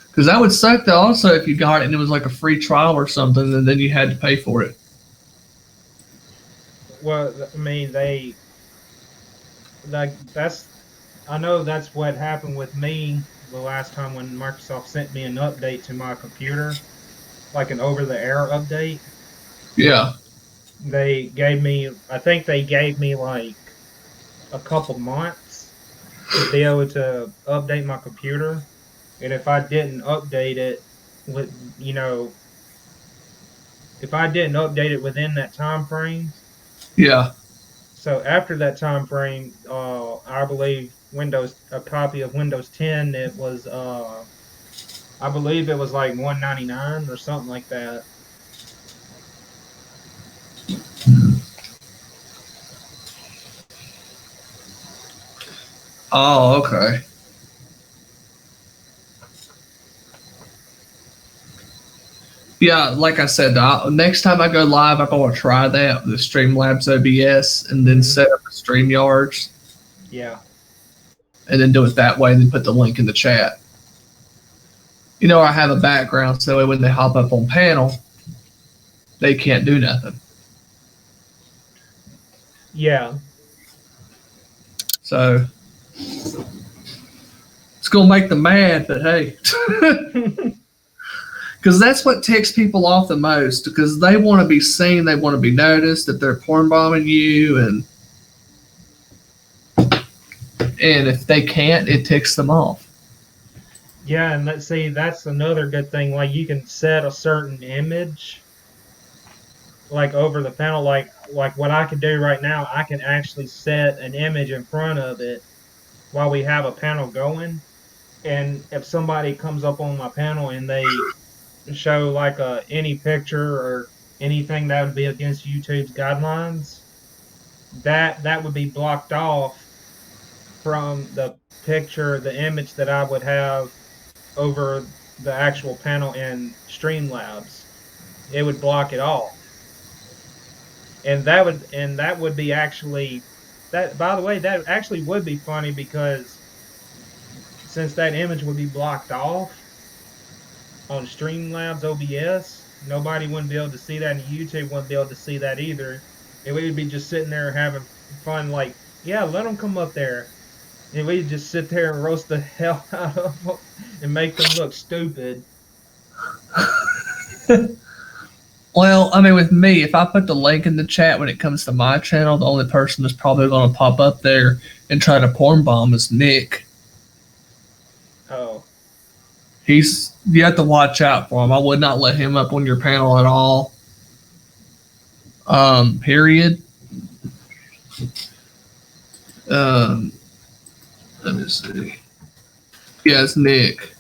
Because that would suck though also if you got it and it was like a free trial or something and then you had to pay for it.
Well, I mean, that's I know that's what happened with me the last time when Microsoft sent me an update to my computer, like an over-the-air update.
Yeah.
I think they gave me like a couple months to be able to update my computer. And if I didn't update it with, you know, if I didn't update it within that time frame,
Yeah.
so after that time frame, I believe a copy of Windows 10, it was, I believe it was like 199 or something like that.
Oh, okay. Yeah, like I said, next time I go live, I'm going to try that with the Streamlabs OBS and then
Hmm.
set up the StreamYards
Yeah.
and then do it that way and then put the link in the chat. You know, I have a background so when they hop up on panel, they can't do nothing.
Yeah.
So it's going to make them mad, but hey. Because that's what ticks people off the most because they want to be seen, they want to be noticed that they're porn bombing you and if they can't, it ticks them off.
Yeah, and let's see, that's another good thing. Like you can set a certain image like over the panel, like what I can do right now, I can actually set an image in front of it while we have a panel going. And if somebody comes up on my panel and they show like any picture or anything that would be against YouTube's guidelines, that would be blocked off from the picture, the image that I would have over the actual panel in Streamlabs. It would block it off. And that would be actually that by the way, that actually would be funny because since that image would be blocked off on Streamlabs OBS, nobody wouldn't be able to see that, and YouTube wouldn't be able to see that either. And we would be just sitting there having fun, like, yeah, let them come up there. And we'd just sit there and roast the hell out of them and make them look stupid.
Well, I mean, with me, if I put the link in the chat when it comes to my channel, the only person that's probably going to pop up there and try to porn bomb is Nick.
Oh,
You have to watch out for him. I would not let him up on your panel at all. Period. Um, let me see. Yeah, it's Nick.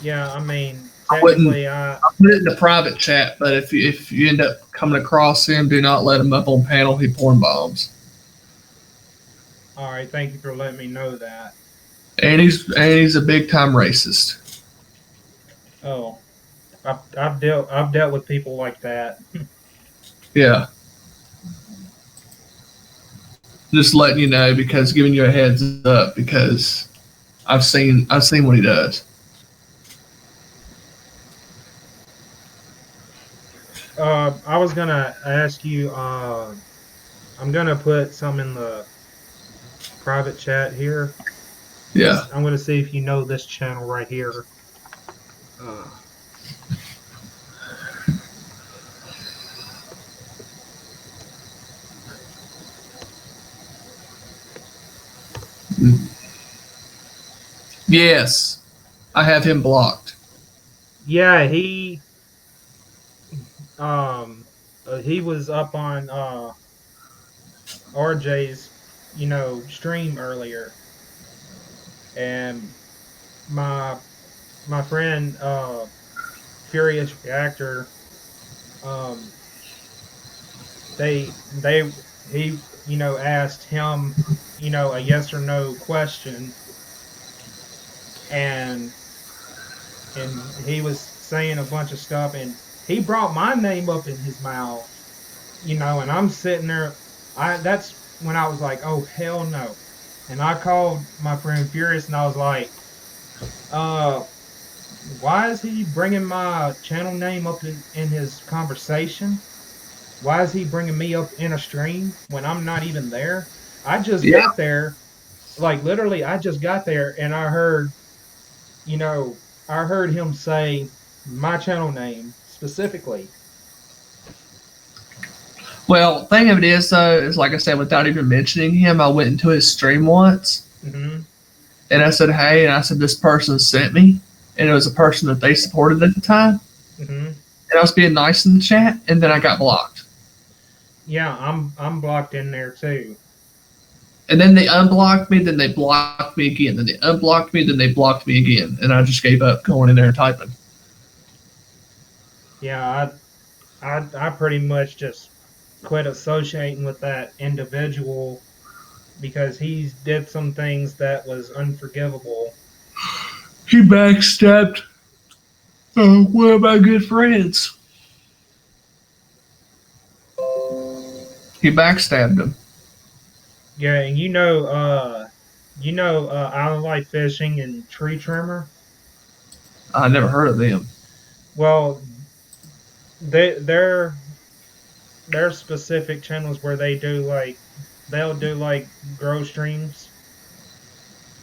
yeah, I mean, technically,
I put it in the private chat, but if you end up coming across him, do not let him up on panel. He porn bombs,
all right. Thank you for letting me know that.
and he's a big time racist.
Oh, I've dealt with people like that.
Yeah, just letting you know because giving you a heads up because I've seen what he does.
I was gonna ask you. I'm gonna put some in the private chat here.
Yeah.
I'm gonna see if you know this channel right here. Uh,
Yes, I have him blocked.
yeah, he was up on RJ's, stream earlier, and my my friend Furious Reactor, um, they he asked him, a yes or no question, and he was saying a bunch of stuff, and he brought my name up in his mouth, and I'm sitting there. That's when I was like, oh hell no. And I called my friend Furious and I was like, uh why is he bringing my channel name up in his conversation? Why is he bringing me up in a stream when I'm not even there? I just
Yeah.
got there, like literally I just got there, and you know I heard him say my channel name specifically.
Well, thing of it is though, is like I said, without even mentioning him, I went into his stream once
Hmm.
and I said, "Hey," and I said, "This person sent me," and it was a person that they supported at the time,
Hmm.
and I was being nice in the chat, and then I got blocked,
Yeah, I'm blocked in there too.
and then they unblocked me, then they blocked me again, then they unblocked me, then they blocked me again, and I just gave up going in there and typing.
Yeah, I pretty much just quit associating with that individual because he did some things that was unforgivable.
He backstabbed one of my good friends. He backstabbed him.
Yeah, and Island Life Fishing and Tree Trimmer.
I never heard of them.
Well, they're specific channels where they'll do like grow streams.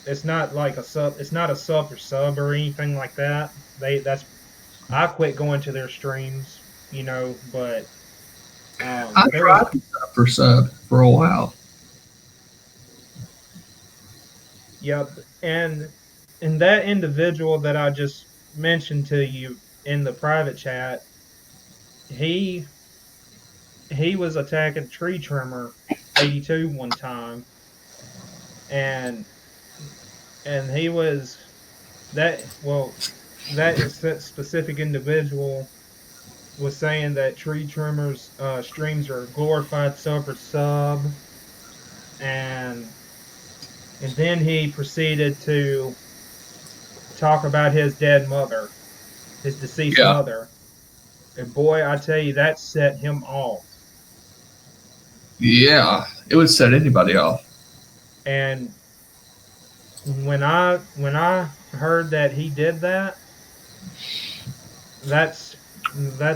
It's not like a sub. It's not a sub or sub or anything like that. I quit going to their streams, but
I
there was.
tried to sub for sub for a while.
Yep. And that individual that I just mentioned to you in the private chat, he he was attacking Tree Trimmer 82 one time, and he was that specific individual was saying that Tree Trimmer's streams are glorified sub for sub, and then he proceeded to talk about his dead mother, his deceased
Yeah.
mother. And boy, I tell you, that set him off.
Yeah, it would set anybody off.
And when I heard that he did that, that's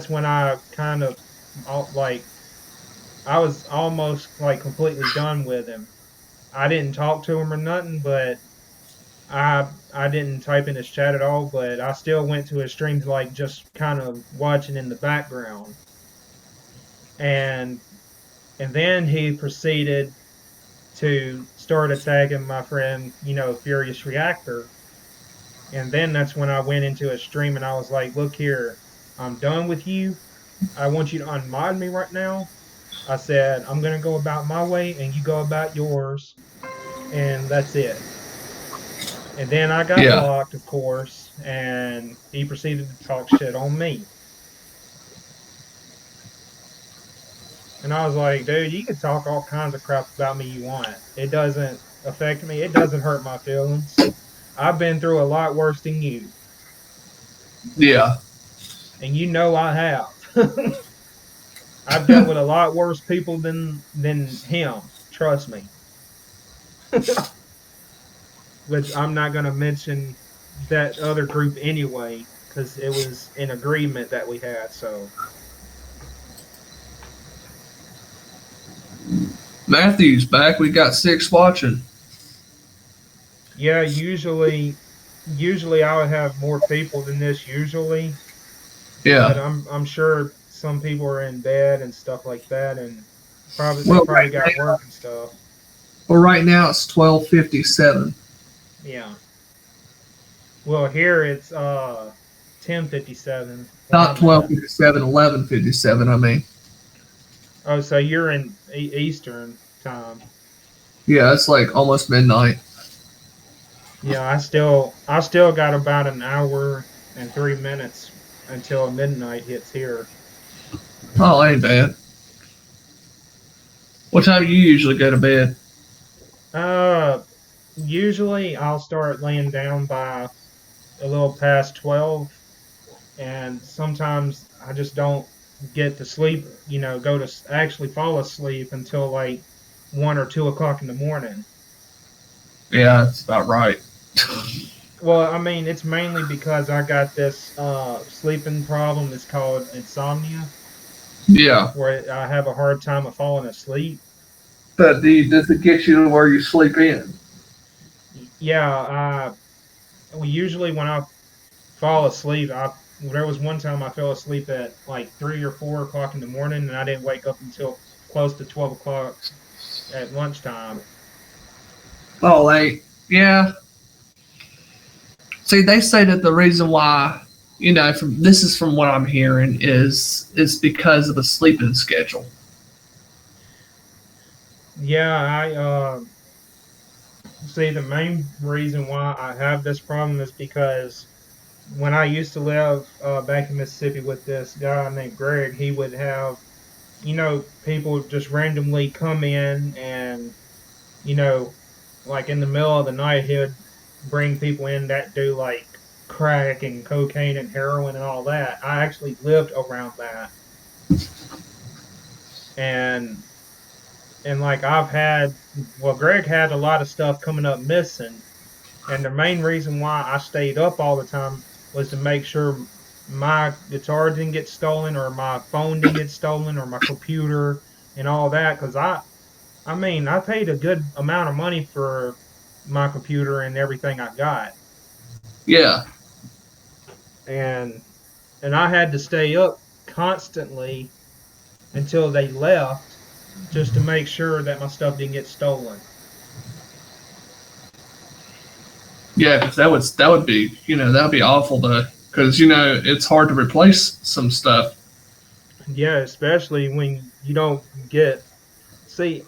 when I kind of like I was almost like completely done with him. I didn't talk to him or nothing, but I didn't type in his chat at all, but I still went to his streams like just kind of watching in the background. And then he proceeded to start attacking my friend, Furious Reactor. And then that's when I went into a stream and I was like, look here, I'm done with you. I want you to unmod me right now. I said, I'm going to go about my way and you go about yours. And that's it. And then I got
Yeah.
blocked, of course. and he proceeded to talk shit on me. And I was like, dude, you can talk all kinds of crap about me you want. It doesn't affect me. It doesn't hurt my feelings. I've been through a lot worse than you.
Yeah.
And you know I have. I've dealt with a lot worse people than him. Trust me. Which I'm not going to mention that other group anyway, because it was an agreement that we had. So
Matthew's back. We got 6 watching.
yeah, usually I would have more people than this usually, but
Yeah.
I'm sure some people are in bed and stuff like that, and they
Well,
probably got work and stuff.
right now it's 12:57.
Yeah. Well, here it's 10:57.
Not 12:57, 11:57. I mean.
Oh, so you're in Eastern time.
Yeah, it's like almost midnight.
Yeah, I still got about an hour and 3 minutes until midnight hits here.
Oh, ain't bad. What time do you usually go to bed?
Usually I'll start laying down by a little past 12, and sometimes I just don't get to sleep, go to actually fall asleep until like 1 or 2 o'clock in the morning.
Yeah, that's about right.
Well, I mean, it's mainly because I got this sleeping problem. It's called insomnia,
Yeah.
where I have a hard time of falling asleep.
But does it get you to where you sleep in?
Yeah, usually when I fall asleep, there was one time I fell asleep at like 3 or 4 o'clock in the morning, and I didn't wake up until close to 12 o'clock at lunchtime.
Oh, yeah. See, they say that the reason why, this is from what I'm hearing, is because of the sleeping schedule.
Yeah, I see the main reason why I have this problem is because when I used to live back in Mississippi with this guy named Greg, he would have, people just randomly come in and, like in the middle of the night, he would bring people in that do like crack and cocaine and heroin and all that. I actually lived around that. And like Greg had a lot of stuff coming up missing. And the main reason why I stayed up all the time was to make sure my guitar didn't get stolen, or my phone didn't get stolen, or my computer and all that. Because I paid a good amount of money for my computer and everything I got.
Yeah.
And I had to stay up constantly until they left, just to make sure that my stuff didn't get stolen.
Yeah, because that would be that would be awful because it's hard to replace some stuff.
Yeah, especially when you don't get. See,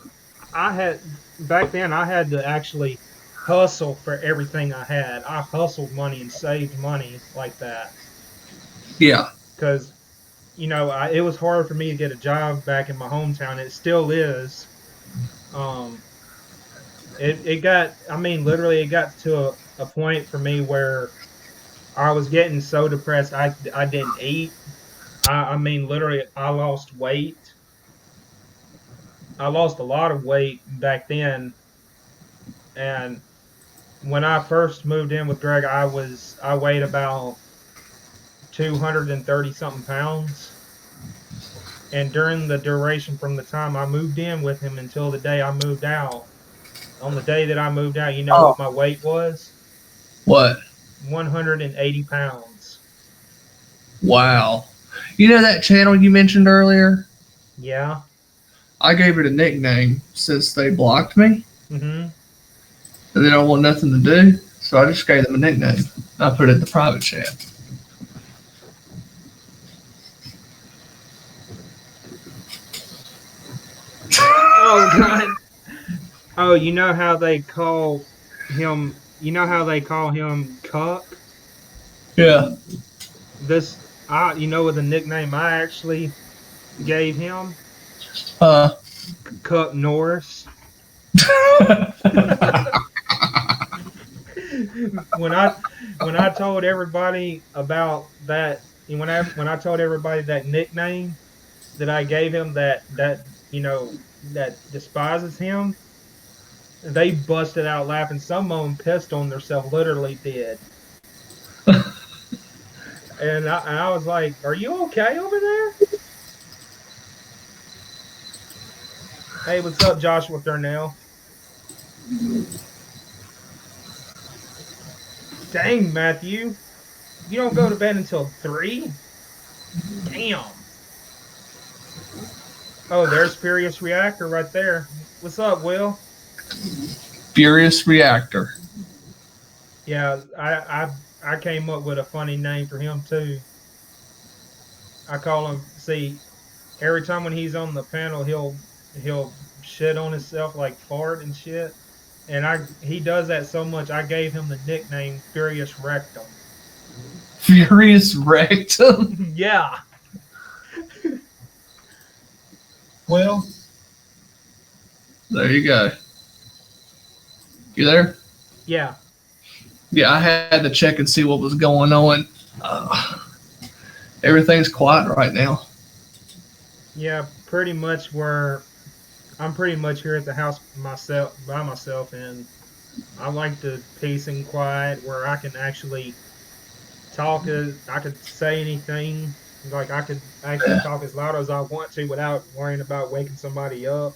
back then I had to actually hustle for everything I had. I hustled money and saved money like that.
Yeah.
Because it was hard for me to get a job back in my hometown. It still is. It got. Literally, it got to a point for me where I was getting so depressed. I didn't eat. Literally, I lost weight. I lost a lot of weight back then, and when I first moved in with Greg, I weighed about 230 something pounds. And during the duration from the time I moved in with him until the day I moved out, on the day that I moved out, what my weight was?
What?
180 pounds.
Wow. You know that channel you mentioned earlier?
Yeah.
I gave it a nickname since they blocked me.
Mm-hmm.
And they don't want nothing to do, so I just gave them a nickname. I put it in the private chat.
Oh, God. Oh, you know how they call him Cuck?
Yeah.
You know what the nickname I actually gave him?
Uh.
Cuck Norris. when I when I told everybody about that, and when I told everybody that nickname that I gave him, that despises him, they busted out laughing. Some of them pissed on themselves, literally did. And I was like, "Are you okay over there?" Hey, what's up, Joshua Thurnell? Dang, Matthew, you don't go to bed until 3? Damn. Oh, there's Furious Reactor right there. What's up, Will?
Furious Reactor.
Yeah, I came up with a funny name for him too. I call him. See, every time when he's on the panel, he'll shit on himself like fart and shit. And he does that so much. I gave him the nickname Furious Rectum.
Furious Rectum.
Yeah,
Well, there you go. You there?
yeah,
Yeah, I had to check and see what was going on. Everything's quiet right now.
yeah. Pretty much where I'm pretty much here at the house by myself, and I like the peace and quiet where I can actually talk. I could say anything. Like I could actually talk as loud as I want to without worrying about waking somebody up.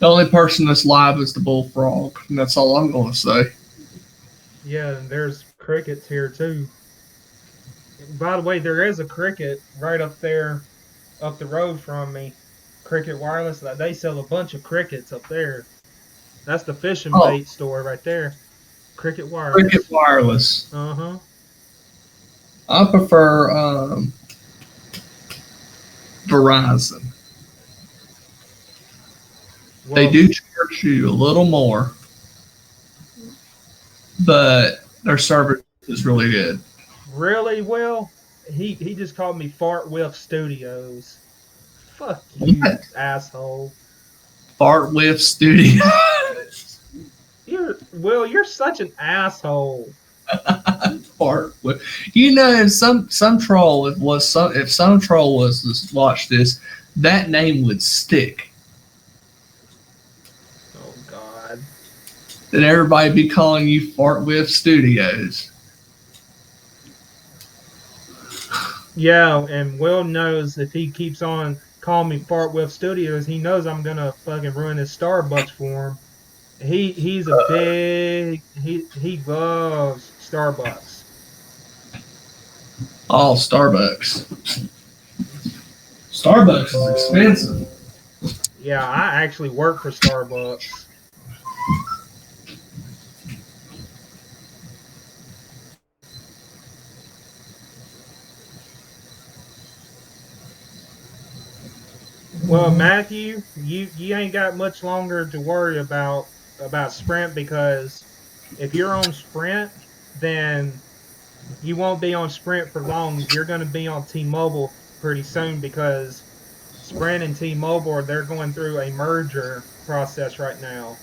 The only person that's live is the bullfrog, and that's all I'm going to say.
Yeah, and there's crickets here too. By the way, there is a cricket right up there, up the road from me. Cricket Wireless. They sell a bunch of crickets up there. That's the fishing
Oh,
bait store right there. Cricket
Cricket
Wireless.
Wireless.
Uh huh.
I prefer Verizon. They
Well,
do charge you a little more, but their service is really good.
really, Will. He just called me Fart Whiff Studios. Fuck you,
What?
asshole.
Fart Whiff Studio.
You're such an asshole.
Fart Whiff. You know, if some troll if some troll was to watch this, that name would stick,
Oh God.
and everybody be calling you Fart Whiff Studios.
Yeah, and Will knows if he keeps on calling me Fart Whiff Studios, he knows I'm gonna fucking ruin his Starbucks for him. He's a big he loves Starbucks.
Oh, Starbucks. Starbucks is expensive.
Yeah, I actually work for Starbucks. Well, Matthew, you ain't got much longer to worry about Sprint because if you're on Sprint, then you won't be on Sprint for long. You're going to be on T-Mobile pretty soon because Sprint and T-Mobile they're going through a merger process right now.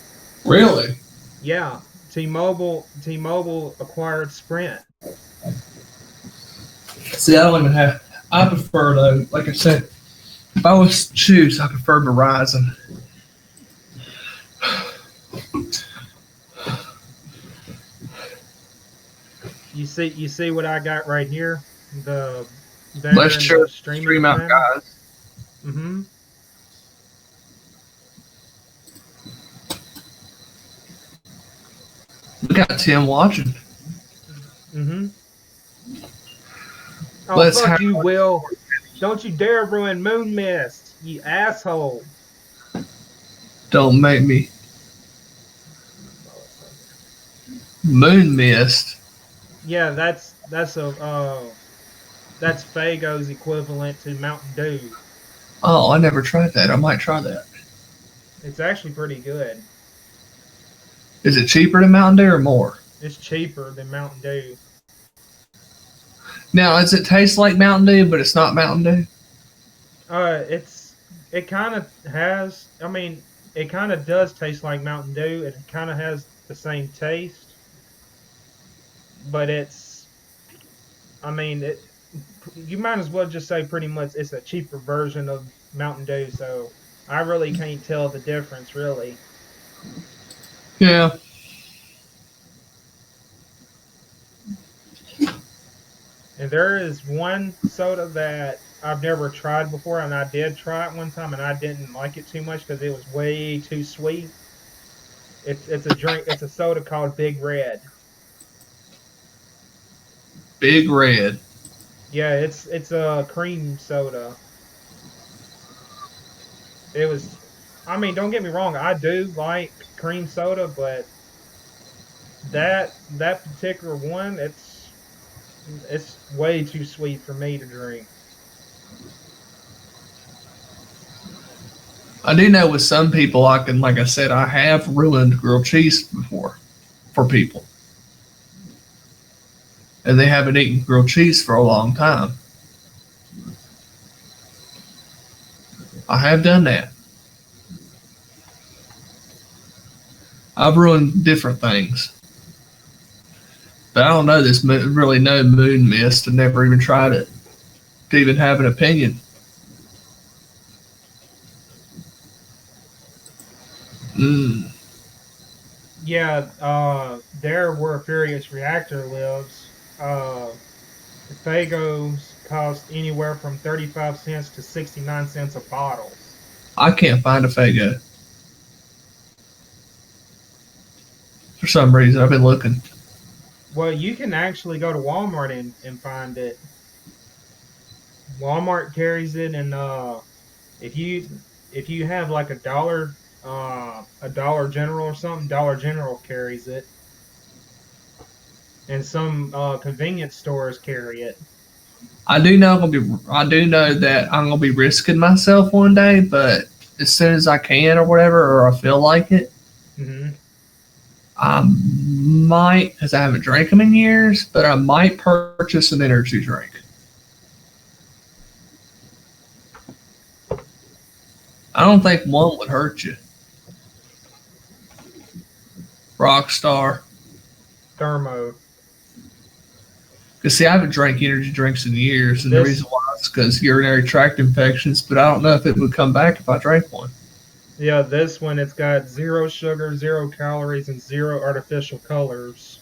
Really?
Yeah, T-Mobile acquired Sprint.
See, I don't even have. I prefer though. Like I said, if I was to choose, I prefer Verizon.
You see what I got right here? The banner
Let's
and
sure
the streaming
stream out,
banner.
guys.
Mm-hmm.
We got Tim watching.
Mm-hmm. Oh,
Let's
fuck
have.
you, Will. Don't you dare ruin Moon Mist, you asshole.
Don't make me. Moon Mist.
Yeah, that's Fago's equivalent to Mountain Dew.
Oh, I never tried that. I might try that.
It's actually pretty good.
Is it cheaper than Mountain Dew or more?
It's cheaper than Mountain Dew.
Now, does it taste like Mountain Dew, but it's not Mountain Dew?
It kind of has. I mean, it kind of does taste like Mountain Dew. It kind of has the same taste, but it's. I mean, you might as well just say pretty much it's a cheaper version of Mountain Dew. So I really can't tell the difference, really.
Yeah.
And there is one soda that I've never tried before, and I did try it one time, and I didn't like it too much because it was way too sweet. It's a drink. It's a soda called Big Red.
Big Red.
Yeah, it's a cream soda. It was. I mean, don't get me wrong. I do like cream soda, but that particular one, it's way too sweet for me to drink.
I do know with some people, like I said, I have ruined grilled cheese before for people. And they haven't eaten grilled cheese for a long time. I have done that. I've ruined different things. But I don't know this really no moon mist. I've never even tried it to even have an opinion. Mm.
Yeah, there where Furious Reactor lives, the Fagos cost anywhere from 35 cents to 69 cents a bottle.
I can't find a Fago. For some reason, I've been looking.
Well, you can actually go to Walmart and find it. Walmart carries it, and if you if you have like a Dollar General or something, Dollar General carries it, and some convenience stores carry it.
I do know I do know that I'm gonna be risking myself one day, but as soon as I can or whatever, or I feel like it,
Hmm.
I might, because I haven't drank them in years, but I might purchase an energy drink. I don't think one would hurt you. Rockstar.
Thermo.
Because see, I haven't drank energy drinks in years, and the
This
reason why is because urinary tract infections. But I don't know if it would come back if I drank one.
Yeah, this one it's got zero sugar, 0 calories, and zero artificial colors.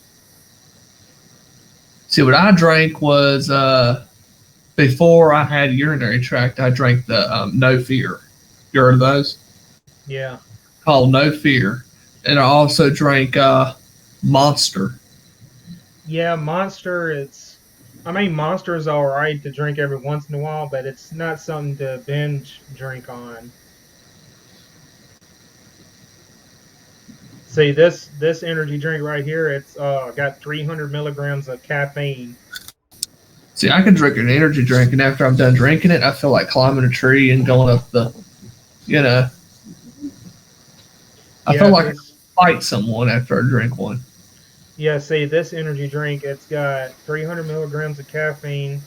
See, what I drank was before I had urinary tract. I drank the No Fear. You heard of those?
Yeah.
Called No Fear, and I also drank Monster.
Yeah, Monster, I mean, Monster is all right to drink every once in a while, but it's not something to binge drink on. See, this energy drink right here, it's got 300 milligrams of caffeine.
See, I can drink an energy drink, and after I'm done drinking it, I feel like climbing a tree and going up the, you know, I feel
Yeah,
like I could fight someone after I drink one.
yeah. See, this energy drink, it's got 300 milligrams of caffeine.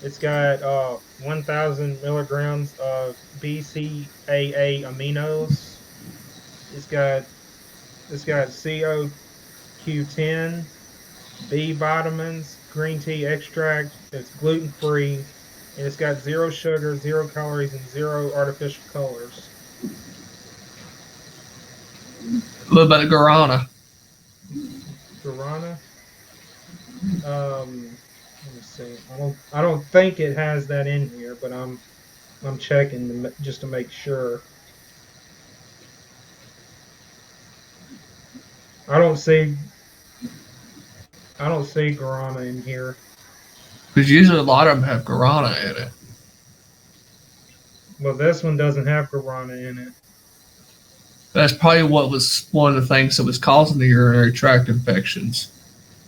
It's got 1,000 milligrams of BCAA aminos. It's got CoQ10, B vitamins, green tea extract. It's gluten free, and it's got zero sugar, 0 calories, and zero artificial colors.
A little bit of guarana.
Guarana. Let me see. I don't think it has that in here, but I'm checking just to make sure. I don't see I don't see guarana in here.
Because usually a lot of them have guarana in it.
Well, this one doesn't have guarana in it.
That's probably what was one of the things that was causing the urinary tract infections.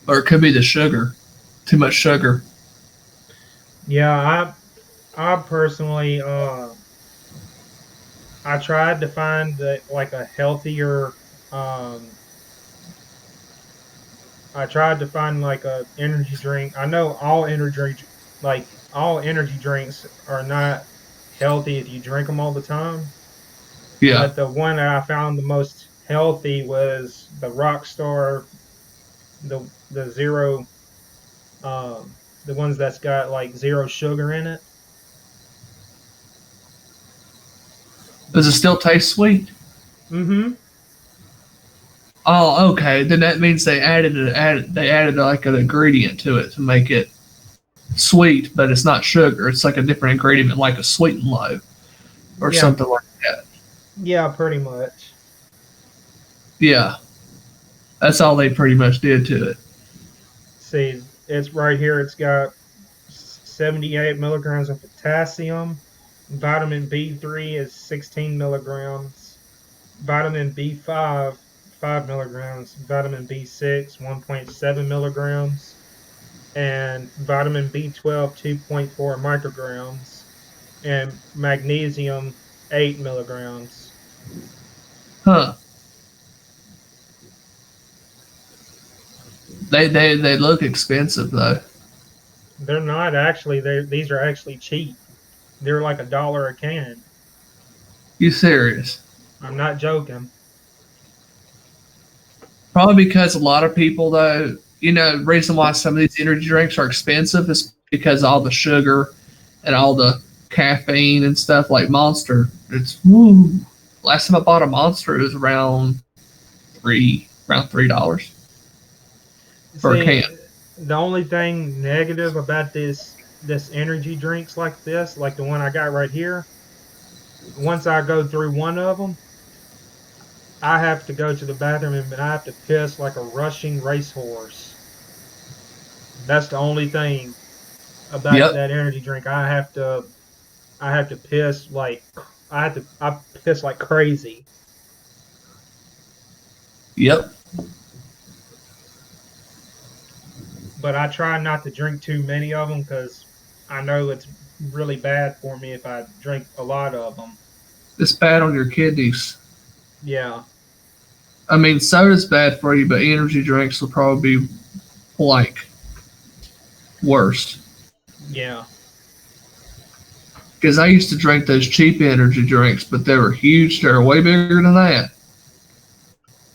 Or it could be the sugar. Too much sugar.
Yeah, I personally I tried to find like a healthier I tried to find like a energy drink. I know all like all energy drinks are not healthy if you drink them all the time.
Yeah.
But the one that I found the most healthy was the Rockstar, the zero, the ones that's got like zero sugar in it.
Does it still taste sweet?
Mm-hmm.
Oh, okay. Then that means they added like an ingredient to it to make it sweet, but it's not sugar. It's like a different ingredient, like a sweet and low or
Yeah,
something like that.
yeah, pretty much.
Yeah, that's all they pretty much did to it.
See, it's right here. It's got 78 milligrams of potassium. Vitamin B3 is 16 milligrams. Vitamin B5, 5 milligrams. Vitamin B6, 1.7 milligrams. And vitamin B12, 2.4 micrograms. And magnesium, 8 milligrams.
Huh? They look expensive though.
They're not actually, these are actually cheap. They're like $1 a can.
You serious?
I'm not joking.
Probably because a lot of people though, the reason why some of these energy drinks are expensive is because all the sugar and all the caffeine and stuff like Monster. It's woo. Last time I bought a Monster, it was around $3 for a
See,
can.
the only thing negative about this energy drinks like this, like the one I got right here, once I go through one of them, I have to go to the bathroom and I have to piss like a rushing racehorse. That's the only thing about
Yep,
that energy drink. I have to piss like I piss like crazy.
yep,
But I try not to drink too many of them because I know it's really bad for me if I drink a lot of them.
it's bad on your kidneys.
Yeah,
I mean, soda's bad for you, but energy drinks will probably be like worst.
yeah.
Because I used to drink those cheap energy drinks, but they were huge. They were way bigger than that.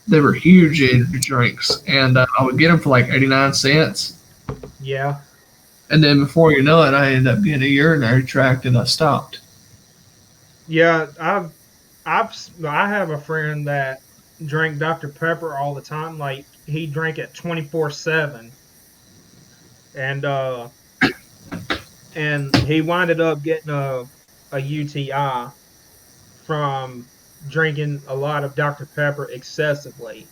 They were huge energy drinks, and I would get them for like 89 cents.
Yeah.
And then before you know it, I ended up getting a urinary tract, and I stopped.
Yeah, I have a friend that drank Dr. Pepper all the time. Like he drank it 24/7, and he winded up getting a UTI from drinking a lot of Dr. Pepper excessively.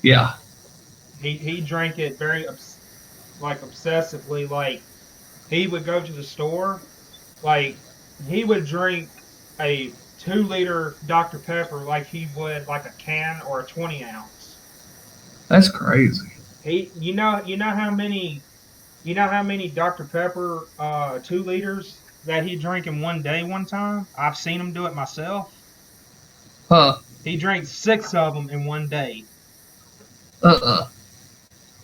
Yeah,
He drank it like obsessively. Like he would go to the store, like he would drink a 2 liter Dr. Pepper like he would like a can or a 20 ounce.
that's crazy.
You know how many Dr. Pepper 2 liters that he drank in one day one time? I've seen him do it myself.
Huh?
He drank 6 of them in one day.
Uh-uh.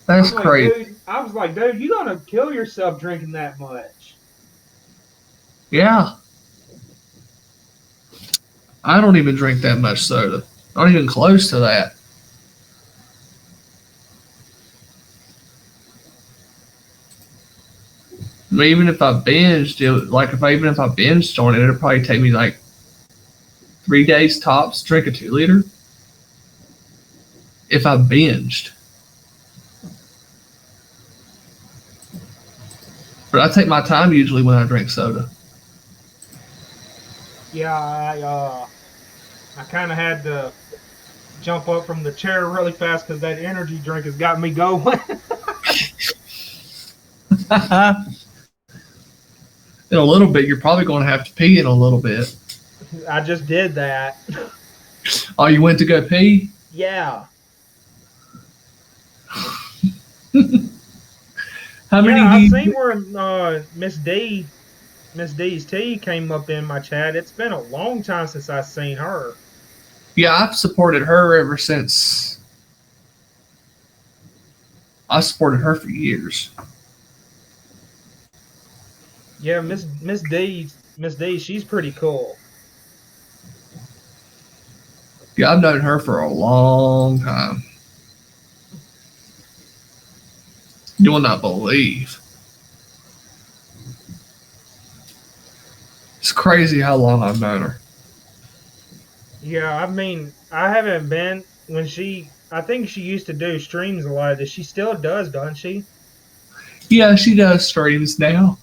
That's crazy.
I was like, dude, you gonna kill yourself drinking that much.
Yeah, I don't even drink that much soda. Not even close to that. I mean, even if I binged it, like even if I binged on it, it'd probably take me like 3 days tops to drink a 2 liter. If I binged, but I take my time usually when I drink soda.
Yeah, I kind of had to jump up from the chair really fast because that energy drink has got me going.
In a little bit, you're probably going to have to pee in a little bit.
I just did that.
Oh, you went to go pee?
Yeah.
How many
Yeah,
do
I've
you
seen where Miss D's T came up in my chat. It's been a long time since I've seen her.
Yeah, I've supported her ever since. I supported her for years.
Yeah, Miss D, she's pretty cool.
Yeah, I've known her for a long time. You will not believe. It's crazy how long I've known her.
Yeah, I mean, I haven't been when she. I think she used to do streams a lot. She still does, doesn't she?
Yeah, she does streams now.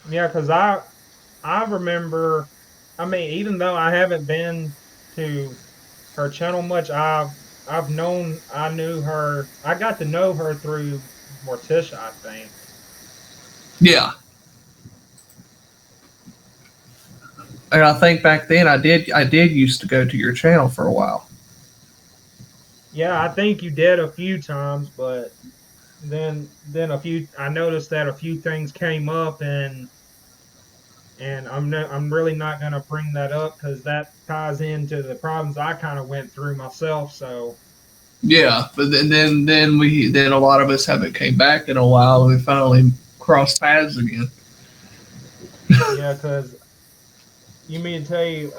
Yeah, because I remember. I mean, even though I haven't been to her channel much, I knew her. I got to know her through Morticia, I think.
Yeah. And I think back then I did used to go to your channel for a while.
Yeah, I think you did a few times, but then a few. I noticed that a few things came up, and I'm really not going to bring that up because that ties into the problems I kind of went through myself. So
Yeah, but then a lot of us haven't came back in a while. We finally crossed paths again.
yeah, because you mean to tell you,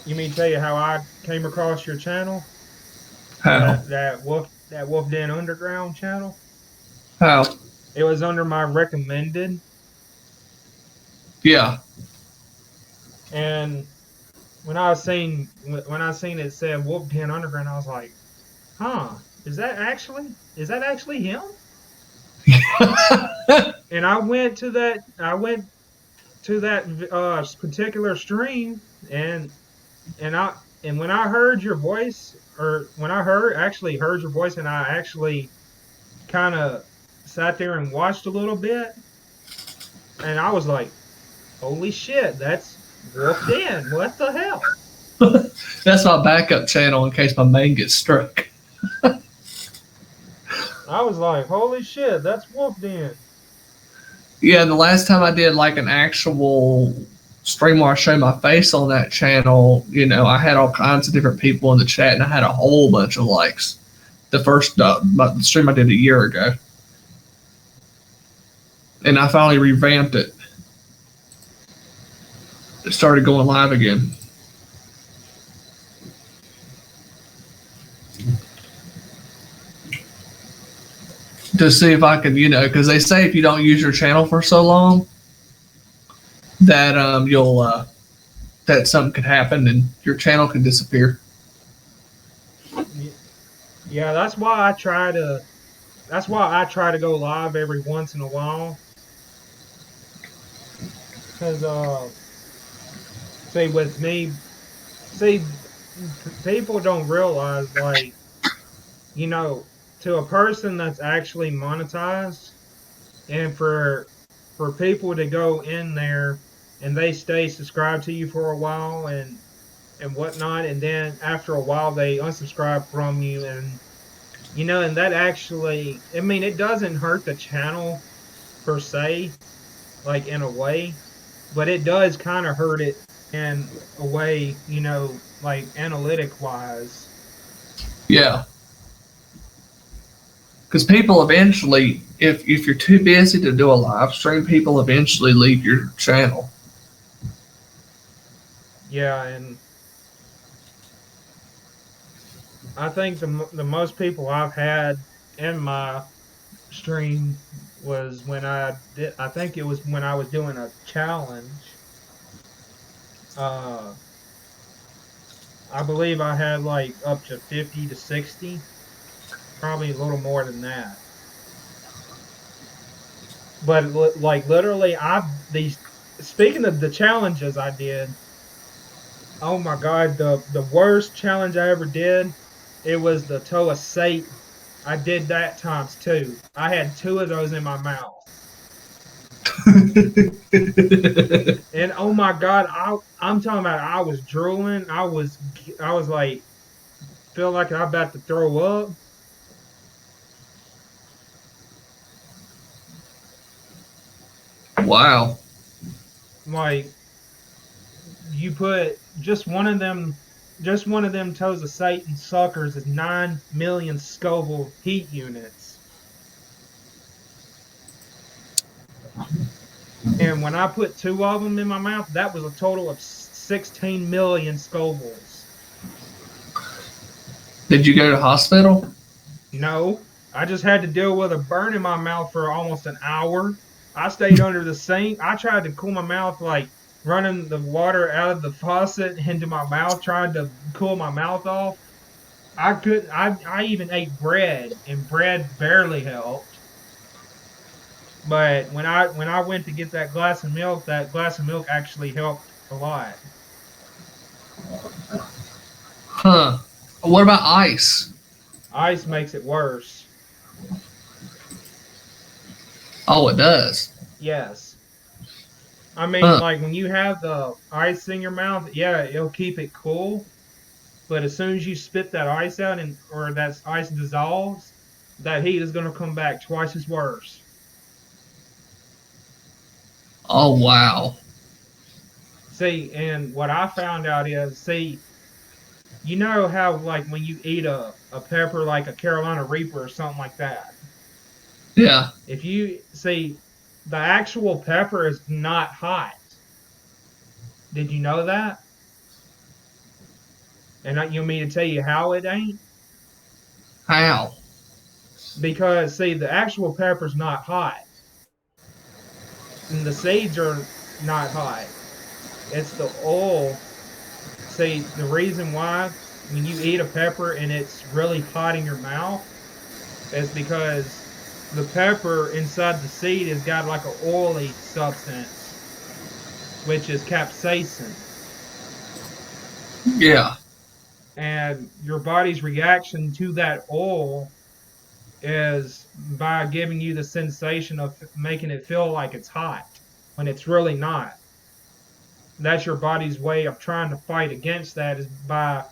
you mean to tell you how I came across your channel,
How?
that Wolf Den Underground channel?
How?
It was under my recommended,
Yeah.
and when I seen it said Wolf Den Underground, I was like, huh, is that actually him? And I went to that particular stream, and and I and when I heard your voice, or when I heard actually heard your voice, and I actually kind of sat there and watched a little bit, and I was like, holy shit, that's Wolf Den. What the hell?
That's my backup channel in case my main gets struck.
I was like, holy shit, that's Wolf Den.
Yeah, the last time I did like an actual stream where I showed my face on that channel, I had all kinds of different people in the chat and I had a whole bunch of likes. The first stream I did a year ago. And I finally revamped it. It started going live again. To see if I could, because they say if you don't use your channel for so long, that that something could happen and your channel could disappear.
Yeah, that's why I try to go live every once in a while. Because see, with me, see, people don't realize, like, you know, to a person that's actually monetized, and for people to go in there and they stay subscribed to you for a while and whatnot, and then after a while they unsubscribe from you, and that actually, I mean, it doesn't hurt the channel per se, like in a way, but it does kind of hurt it in a way, like analytic wise.
Yeah. Because people eventually, if you're too busy to do a live stream, people eventually leave your channel.
Yeah, and I think the most people I've had in my stream was when I think it was when I was doing a challenge. Uh, I believe I had like up to 50 to 60, probably a little more than that. But like literally, these speaking of the challenges I did, oh my god, the worst challenge I ever did, it was the toe of Satan. I did that times two. I had two of those in my mouth. And oh my god, I'm talking about, I was drooling. I was like, feel like I'm about to throw up.
Wow.
Like, you put just one of them toes of Satan suckers is 9 million Scoville heat units. And when I put 2 of them in my mouth, that was a total of 16 million Scovilles.
Did you go to the hospital?
No, I just had to deal with a burn in my mouth for almost an hour. I stayed under the sink. I tried to cool my mouth, like running the water out of the faucet into my mouth, trying to cool my mouth off. I couldn't. I even ate bread, and bread barely helped. But when I went to get that glass of milk actually helped a lot.
Huh. What about ice?
Ice makes it worse.
Oh, it does.
Yes. I mean,
Huh.
like when you have the ice in your mouth, yeah, it'll keep it cool. But as soon as you spit that ice out and or that ice dissolves, that heat is going to come back twice as worse.
Oh, wow.
See, and what I found out is, see, you know how like when you eat a pepper like a Carolina Reaper or something like that,
Yeah.
if you see the actual pepper is not hot. Did you know that? And you want me to tell you how it ain't?
How?
Because see, the actual pepper's not hot, and the seeds are not hot. It's the oil. See, the reason why when you eat a pepper and it's really hot in your mouth is because the pepper inside the seed has got like an oily substance, which is capsaicin.
Yeah.
And your body's reaction to that oil is by giving you the sensation of making it feel like it's hot when it's really not. That's your body's way of trying to fight against that is by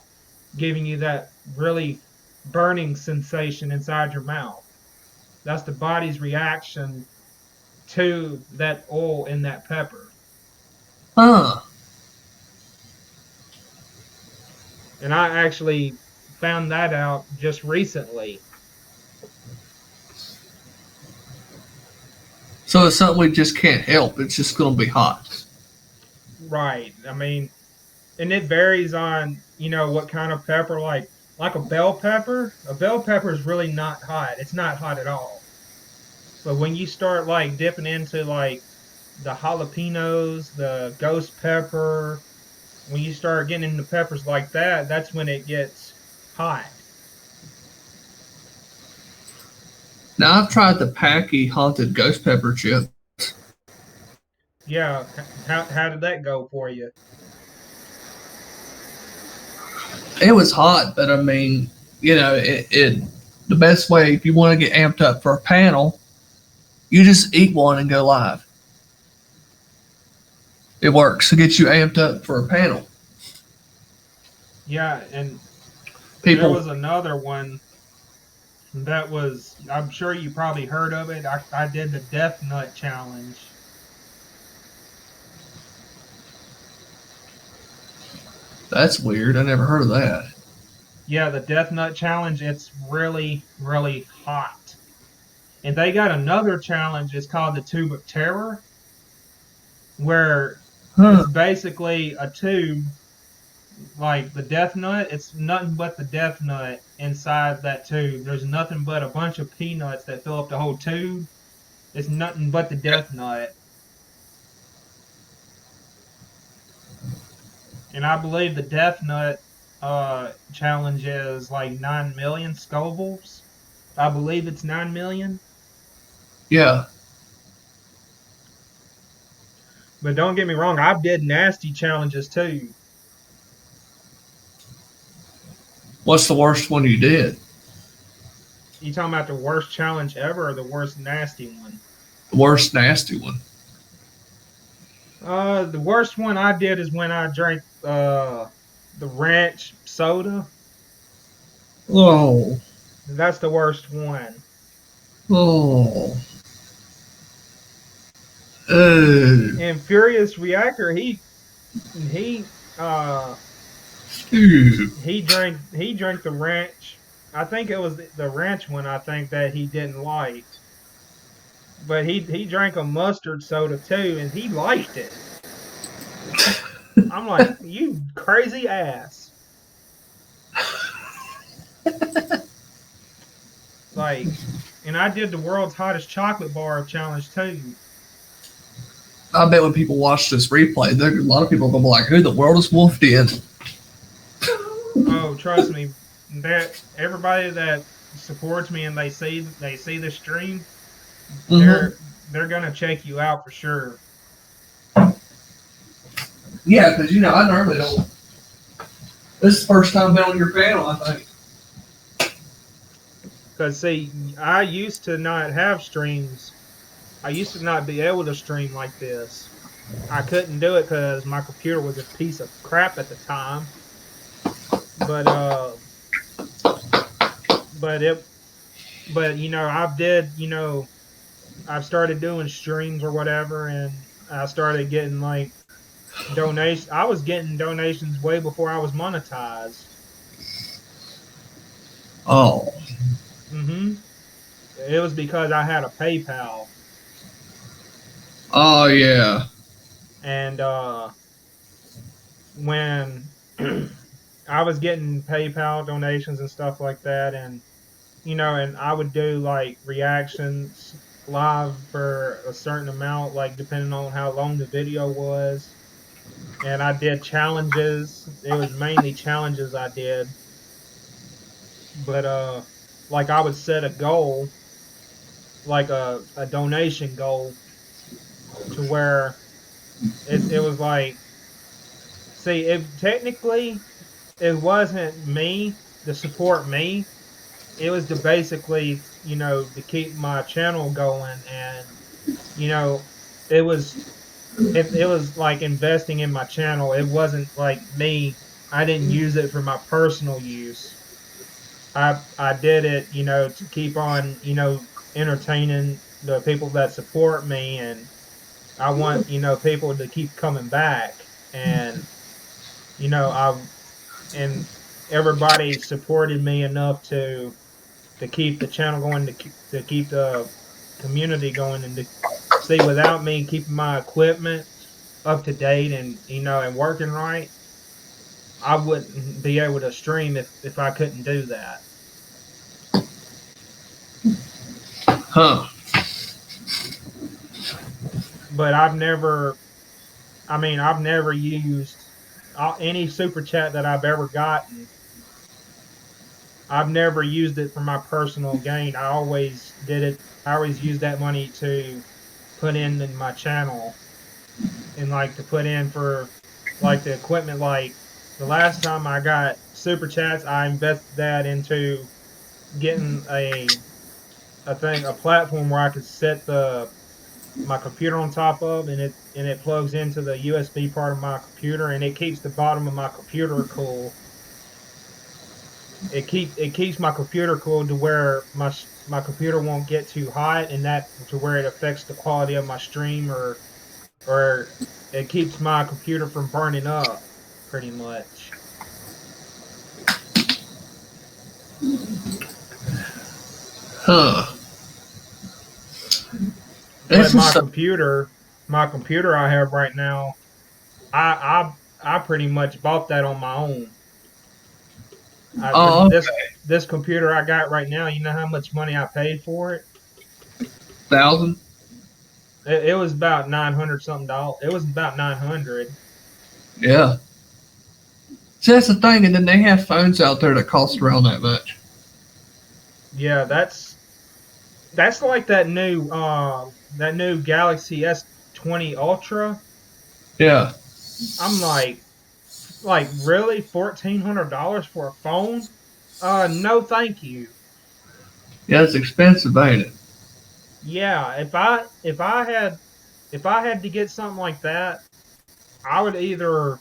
giving you that really burning sensation inside your mouth. That's the body's reaction to that oil in that pepper.
Huh.
And I actually found that out just recently.
So it's something we just can't help. It's just going to be hot.
Right. I mean, and it varies on, what kind of pepper, like a bell pepper. A bell pepper is really not hot. It's not hot at all. But when you start like dipping into like the jalapenos, the ghost pepper, when you start getting into peppers like that, that's when it gets hot.
Now, I've tried the Packy Haunted Ghost Pepper chip.
Yeah, how did that go for you?
It was hot, but I mean, the best way, if you want to get amped up for a panel, you just eat one and go live. It works to get you amped up for a panel.
Yeah, and there
People,
was another one that was, I'm sure you probably heard of it. I did the Death Nut Challenge.
that's weird. I never heard of that.
Yeah, the Death Nut Challenge, it's really, really hot. And they got another challenge, it's called the Tube of Terror, where
Huh.
it's basically a tube like the death nut. It's nothing but the death nut inside that tube. There's nothing but a bunch of peanuts that fill up the whole tube. It's nothing but the death nut. And I believe the death nut challenge is like 9 million Scovilles. I believe it's 9 million.
Yeah.
But don't get me wrong, I did nasty challenges too.
What's the worst one you did?
You talking about the worst challenge ever or the worst nasty one?
The worst nasty one.
The worst one I did is when I drank the ranch soda.
Oh.
That's the worst one.
Oh.
And Furious Reactor, he uh
Ew.
he drank the ranch. I think it was the ranch one. I think that he didn't like. but he drank a mustard soda too, and he liked it. I'm like, you crazy ass. Like, and I did the world's hottest chocolate bar challenge too.
I bet when people watch this replay, there a lot of people gonna be like, "Who in the world is Wolf in?"
Oh, trust me, that everybody that supports me and they see the stream, they're gonna check you out for sure.
Yeah, because I normally don't. This is the first time I've been on your panel, I think.
Because see, I used to not have streams. I used to not be able to stream like this. I couldn't do it because my computer was a piece of crap at the time. But I've started doing streams or whatever, and I started getting like donations. I was getting donations way before I was monetized.
Oh.
It was because I had a PayPal.
Oh yeah.
And when I was getting PayPal donations and stuff like that, and and I would do like reactions live for a certain amount, like depending on how long the video was. And I did challenges. It was mainly challenges I did. But like I would set a goal, like a donation goal, to where it was like, see, technically it wasn't me to support me. It was to basically, to keep my channel going, and it was like investing in my channel. It wasn't like me. I didn't use it for my personal use. I did it, to keep on, entertaining the people that support me, and I want, people to keep coming back, and and everybody supported me enough to keep the channel going, to keep the community going, and to see, without me keeping my equipment up to date and and working right, I wouldn't be able to stream if I couldn't do that.
Huh.
But I've never used any super chat that I've ever gotten. I've never used it for my personal gain. I always used that money to put in my channel, and like to put in for like the equipment. Like the last time I got super chats, I invested that into getting a platform where I could set my computer on top of, and it plugs into the USB part of my computer, and it keeps the bottom of my computer cool. It keeps my computer cool to where my computer won't get too hot, and that to where it affects the quality of my stream, or it keeps my computer from burning up, pretty much.
Huh.
But my computer I have right now, I pretty much bought that on my own.
Okay.
This computer I got right now, you know how much money I paid for it?
1,000?
It was about $900 something. It was about $900.
Yeah. See, that's the thing, and then they have phones out there that cost around that much.
Yeah, that's like that new Galaxy S20 Ultra.
Yeah.
I'm like really $1,400 for a phone? No, thank you.
Yeah, it's expensive, ain't it?
Yeah, if I had to get something like that, I would either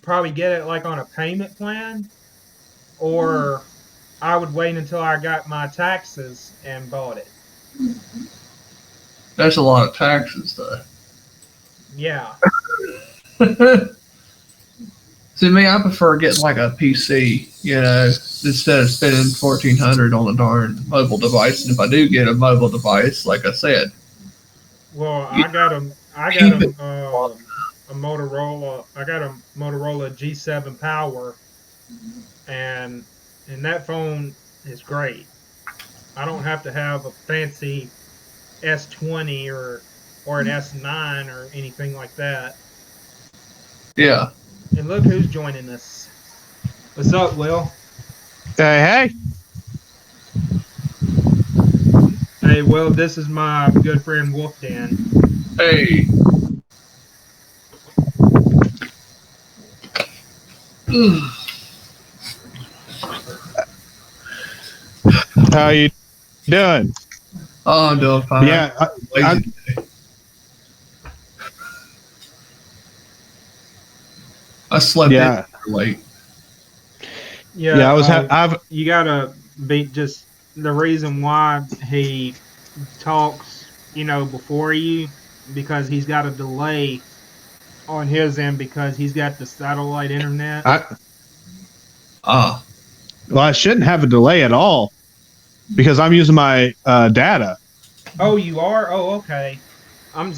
probably get it like on a payment plan, or I would wait until I got my taxes and bought it.
That's a lot of taxes, though.
Yeah.
See, me, I prefer getting like a PC, instead of spending $1,400 on a darn mobile device. And if I do get a mobile device, like I said,
Well,
You
I got
keep it.
a Motorola. I got a Motorola G7 Power, and that phone is great. I don't have to have a fancy S20 or an S9 or anything like that.
Yeah.
And look who's joining us. What's up, Will?
Hey,
Hey, Will, this is my good friend Wolfdan.
Hey.
how you doing?
Oh, I'm doing fine.
Yeah,
Lazy today. I slept
yeah,
in late.
Yeah,
I was. I've.
you gotta be just the reason why he talks, before you, because he's got a delay on his end because he's got the satellite internet.
Ah.
Well, I shouldn't have a delay at all because I'm using my data.
Oh, you are? Oh, okay. I'm.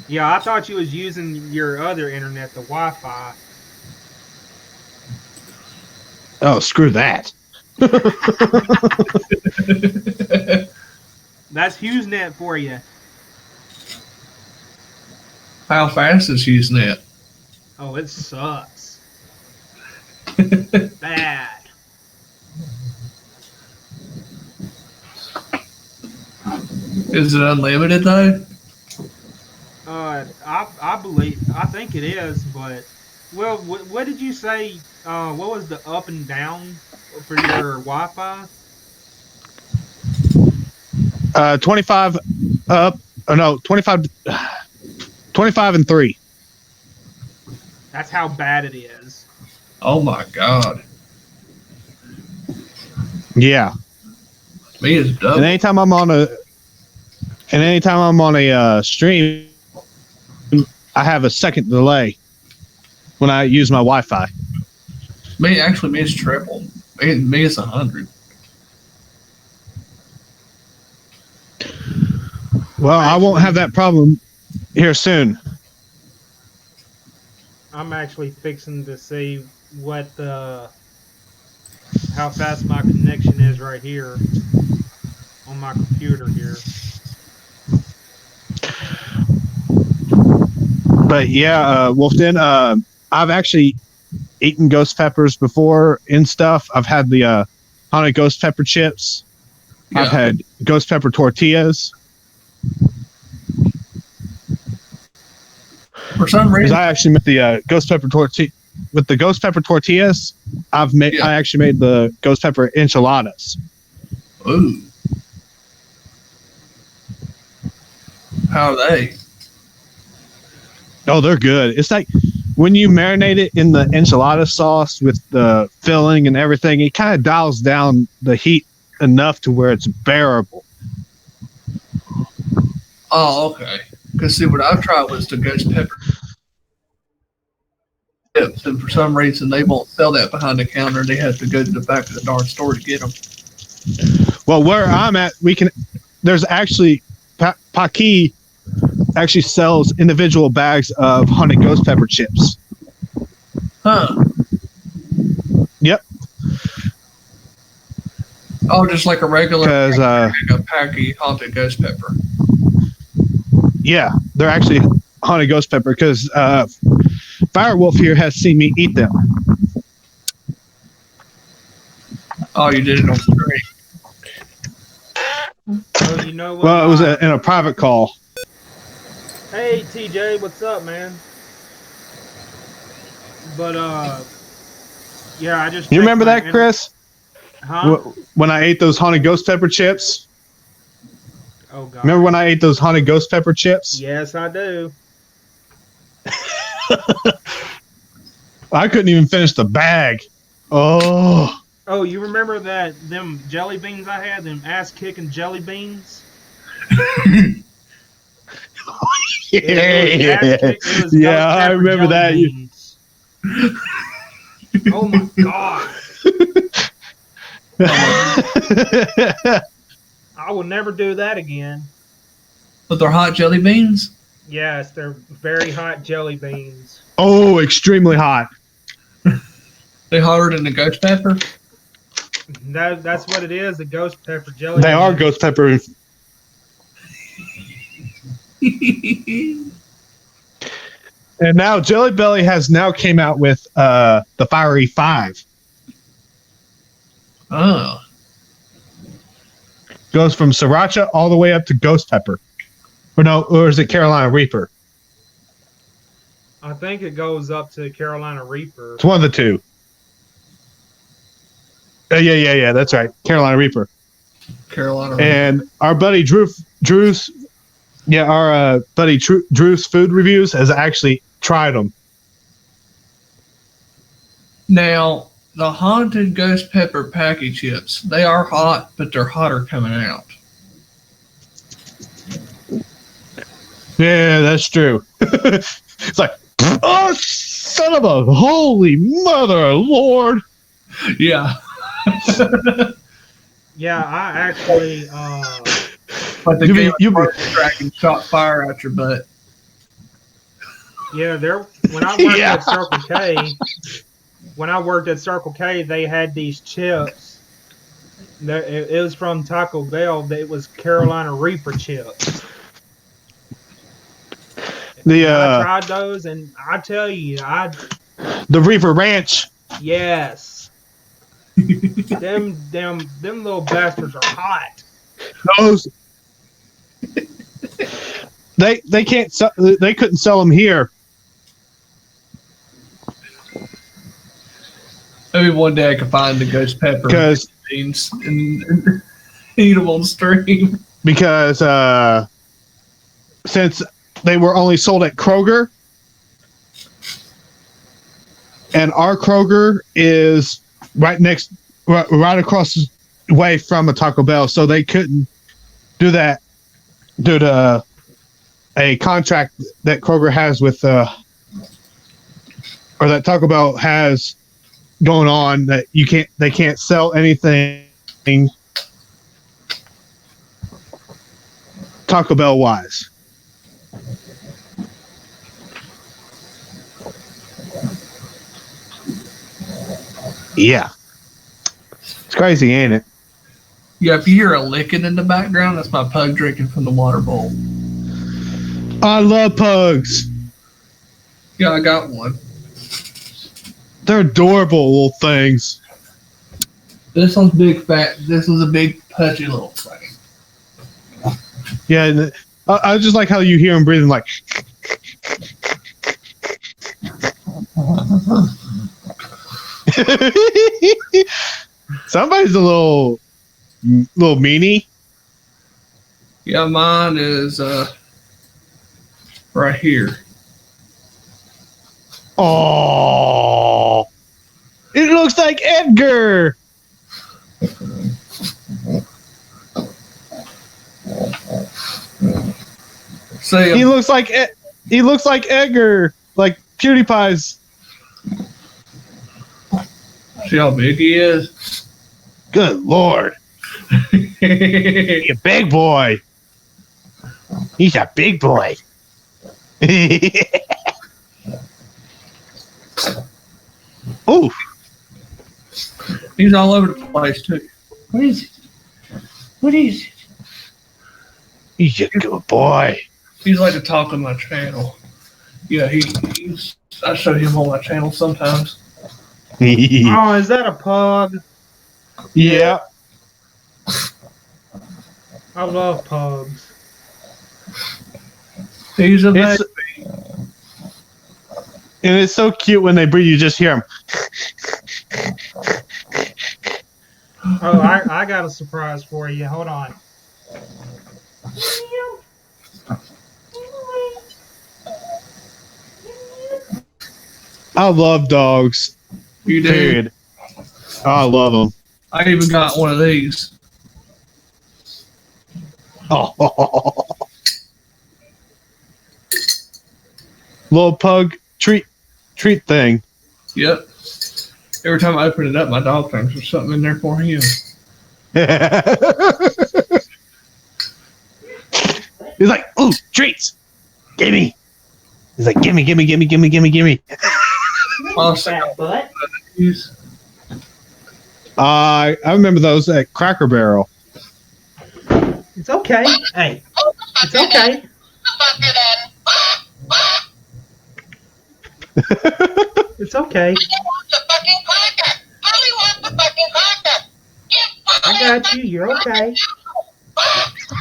Yeah, I thought you was using your other internet, the Wi-Fi.
Oh, screw that.
That's HughesNet for you.
How fast is HughesNet?
Oh, it sucks. Bad.
Is it unlimited though?
I think it is, but well, what did you say? What was the up and down for your Wi-Fi?
25 up. Oh no, 25. 25 and 3.
That's how bad it is.
Oh my god.
Yeah.
Me is double.
And anytime I'm on a stream, I have a second delay when I use my Wi-Fi.
Me is triple. Me is 100.
Well, I won't have that problem here soon.
I'm actually fixing to see how fast my connection is right here on my computer here.
But yeah, Wolfden, I've actually eaten ghost peppers before and stuff. I've had the honey ghost pepper chips.
Yeah.
I've had ghost pepper tortillas.
For some
Because
reason,
I actually made the ghost pepper tortilla with the ghost pepper tortillas. I actually made the ghost pepper enchiladas.
ooh. How are they?
Oh, they're good. It's like when you marinate it in the enchilada sauce with the filling and everything, it kind of dials down the heat enough to where it's bearable.
Oh, okay. Because see, what I've tried was the ghost pepper chips, and for some reason they won't sell that behind the counter. They have to go to the back of the darn store to get them.
Well, where I'm at, there's actually Paki actually sells individual bags of honey ghost pepper chips.
Huh?
Yep.
Oh, just like a regular
Because
a packy haunted ghost pepper.
yeah, they're actually honey ghost pepper because Firewolf here has seen me eat them.
Oh, you did it on stream.
Oh, you know what?
Well, it was in a private call.
Hey, TJ, what's up, man? But yeah, I just.
You remember that, Chris?
Huh?
When I ate those honey ghost pepper chips?
Oh God.
Remember when I ate those honey ghost pepper chips?
Yes, I do.
I couldn't even finish the bag. Oh.
Oh, you remember them jelly beans I had? Them ass kicking jelly beans?
Yeah, I remember that.
Oh my God. I will never do that again.
With their hot jelly beans?
Yes, they're very hot jelly beans.
Oh, extremely hot.
They hotter than the ghost pepper?
That's what it is, the ghost pepper jelly
They are
beans.
ghost pepper. And now Jelly Belly has now came out with the Fiery 5.
Oh.
Goes from Sriracha all the way up to Ghost Pepper. Or is it Carolina Reaper?
I think it goes up to Carolina Reaper.
It's one of the two. Yeah. That's right. Carolina Reaper.
Carolina Reaper.
And our buddy Drew's food reviews has actually tried them.
Now, the haunted ghost pepper packy chips, they are hot, but they're hotter coming out.
Yeah, that's true. It's like, oh, son of a holy mother lord.
Yeah.
Yeah, I actually
But the
You
Game
mean-
of Thrones dragon shot fire at your butt.
yeah, when I worked
Yeah.
at Circle K, they had these chips. It was from Taco Bell. It was Carolina Reaper chips. I tried those, and I tell you,
The Reaper Ranch.
yes, them little bastards are hot.
Those they can't they couldn't sell them here.
Maybe one day I can find the ghost pepper
Because
beans and eat them on stream.
Since they were only sold at Kroger, and our Kroger is right across the way from a Taco Bell, so they couldn't do that due to a contract that Kroger has with or that Taco Bell has going on, that they can't sell anything Taco Bell wise. Yeah. It's crazy, ain't it?
Yeah, if you hear a licking in the background, that's my pug drinking from the water bowl.
I love pugs.
Yeah, I got one.
They're adorable little things.
This one's big fat. This one's a big pudgy little thing.
Yeah, and I just like how you hear them breathing like. Somebody's a little meanie.
Yeah, mine is right here.
Oh, it looks like Edgar.
See,
He looks like Edgar, like PewDiePie's.
see how big he is?
Good lord, he's a big boy. He's a big boy. Oh,
He's all over the place too. What is it? What is it?
he's a good boy.
He's like to talk on my channel. Yeah, he's. I show him on my channel sometimes.
Oh, is that a pug?
Yeah.
I love pugs.
He's a
It's-
baby.
And it's so cute when they breathe, you just hear them.
Oh, I got a surprise for you. Hold on.
I love dogs.
You do.
Period. I love them.
I even got one of these.
Oh. Little pug treat thing.
Yep. Every time I open it up, my dog thinks there's something in there for him.
He's like, "Ooh, treats, gimme." He's like, "Gimme, gimme, gimme, gimme, gimme, gimme."
Fat butt.
I remember those at Cracker Barrel.
It's okay. Hey, it's okay. It's okay. I got you. You're okay.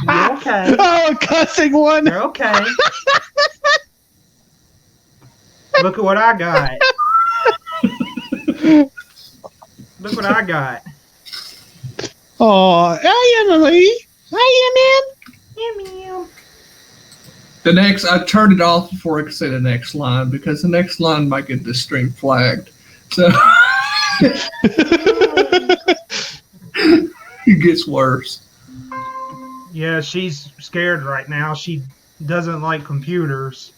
You're okay.
Oh, cussing one.
You're okay. Look at what I got. Look what I got.
Oh, hey Emily. Hi,
The next, I turned it off before I could say the next line because the next line might get this stream flagged. So it gets worse.
Yeah, she's scared right now. She doesn't like computers.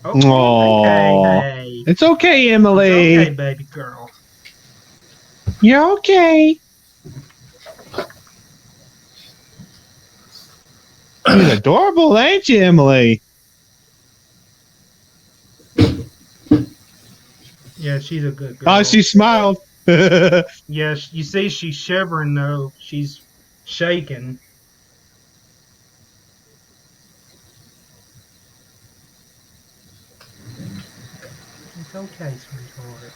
Okay,
Aw.
hey.
It's okay, Emily.
It's okay, baby girl.
You're okay. You're adorable, ain't you, Emily?
Yeah, she's a good girl.
Oh, she smiled.
Yeah, you see she's shivering though. She's shaking. It's okay, sweetheart.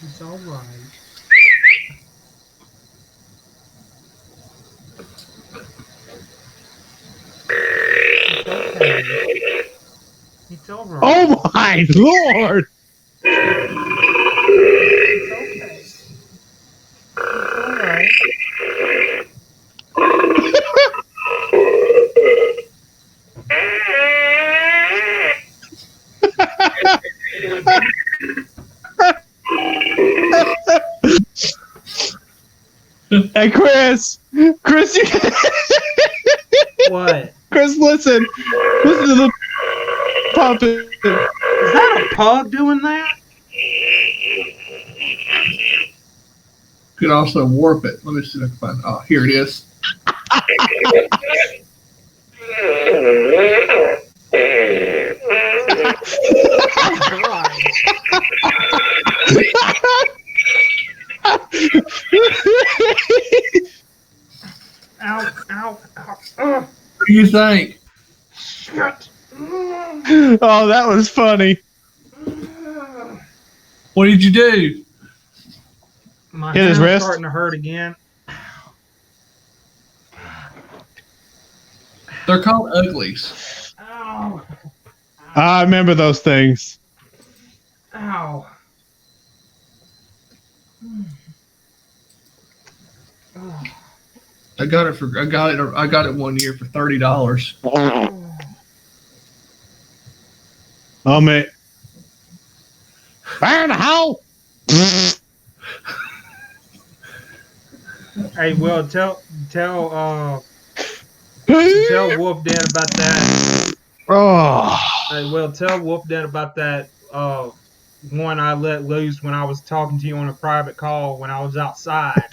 It's all right. It's okay. It's all right.
Oh my lord!
It's okay. It's all right.
Hey, Chris! Chris,
What?
Chris, listen! Listen to the puppet.
Is that a pug doing that?
Could also warp it. Let me see if I can find. Oh, here it is.
Ow, ow, ow.
What do you think?
Shit.
Oh, that was funny.
What did you do?
My
Hit his
hand's
wrist.
starting to hurt again.
They're called uglies.
Ow.
I remember those things.
Ow. Oh.
I got it 1 year for $30.
Oh man! Fire in the hole!
Hey, well, tell Wolf Den about that.
Oh,
Hey, well, tell Wolf Den about that one I let loose when I was talking to you on a private call when I was outside.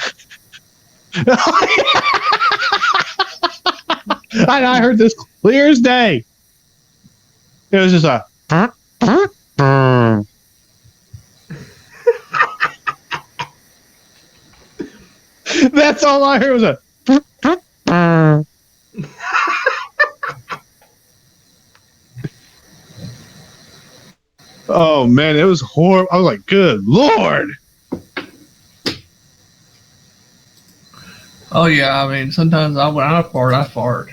I heard this clear as day. It was just a. That's all I heard was a. Oh man, it was horrible. I was like, "Good Lord!"
Oh yeah, I mean sometimes when I fart.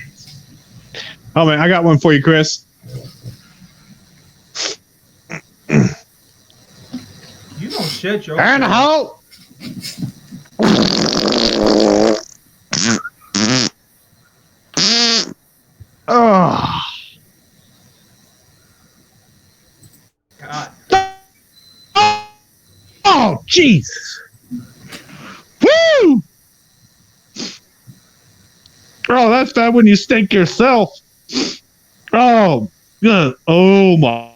Oh man, I got one for you, Chris.
You don't shit your
Fire in the hole! Oh.
God.
Oh, Jesus. Woo! Oh, that's bad when you stink yourself. Oh, good. Oh, my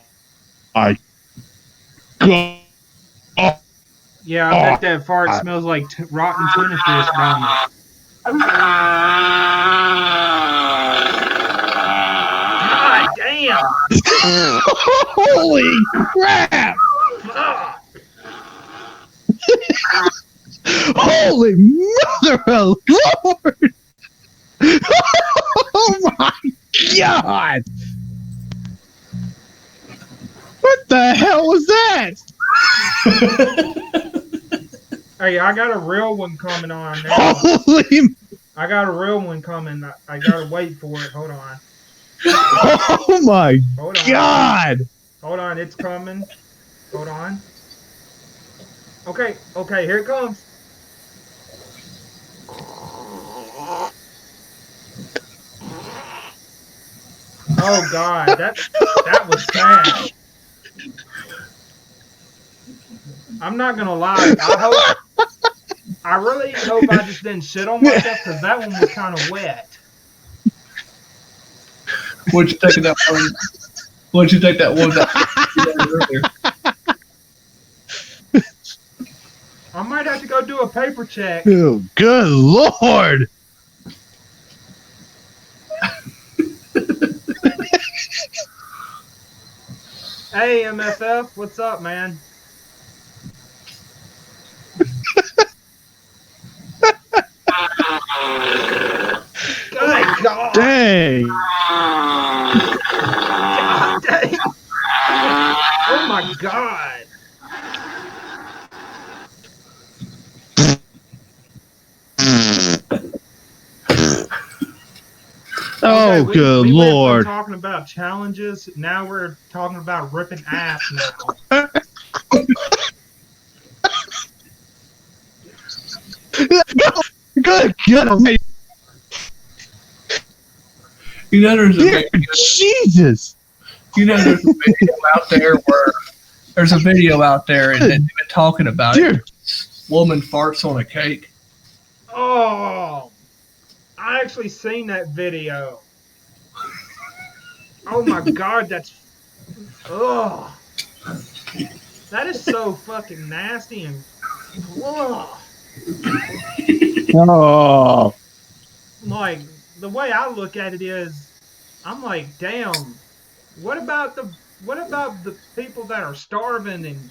God. Oh,
Yeah, I bet that fart smells like rotten tuna fish, don't it?
Holy crap! Holy mother of Lord! Oh my God! What the hell was that?
Hey, I got a real one coming on now.
Holy!
I got a real one coming. I gotta wait for it. Hold on.
Oh my
Hold on.
God!
Hold on. It's coming. Hold on. Okay. Okay. Here it comes. Oh God, that was sad. I'm not gonna lie. I really hope I just didn't shit on myself because that one was kind of wet.
What'd you take of that one? What'd you take that one earlier?
I might have to go do a paper check.
Oh, good Lord!
Hey, MFF, what's up, man? Good God!
Dang!
God dang! Oh my God!
Oh,
Okay,
good
we went from
Lord!
talking about challenges. Now we're talking about ripping ass now.
Good God!
You know, there's a video,
Jesus!
there's a video out there and they've been talking about
Dear.
it. Woman farts on a cake.
Oh, I actually seen that video. Oh my God, that's ugh. That is so fucking nasty and ugh.
Oh,
Like the way I look at it is, I'm like, damn. What about the people that are starving and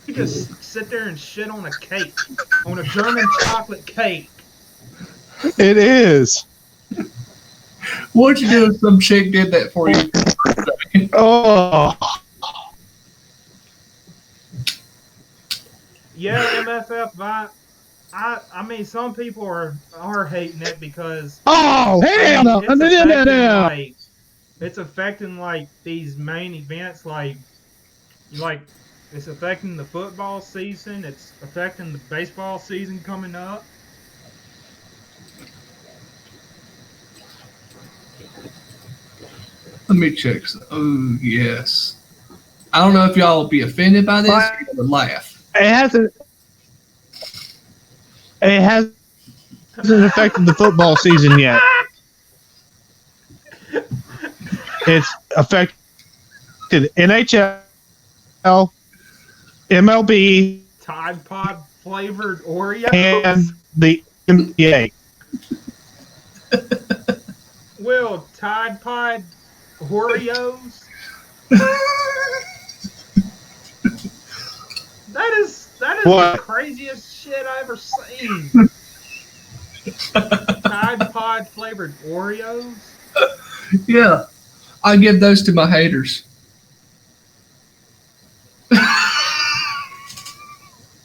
you just sit there and shit on a cake, on a German chocolate cake?
it is.
What'd you do if some chick did that for you?
Oh,
Yeah, MFF. I mean, some people are hating it because
oh, hell no!
it's
No,
affecting,
no.
like, it's affecting like these main events, like it's affecting the football season. It's affecting the baseball season coming up.
Let me check. Oh, yes. I don't know if y'all will be offended by this or you would laugh.
It hasn't. It hasn't affected the football season yet. It's affected NHL, MLB,
Tide Pod flavored Oreos.
and the NBA.
Will Tide Pod Oreos? That is
What?
the craziest shit I ever seen. Tide Pod flavored Oreos.
Yeah. I give those to my haters.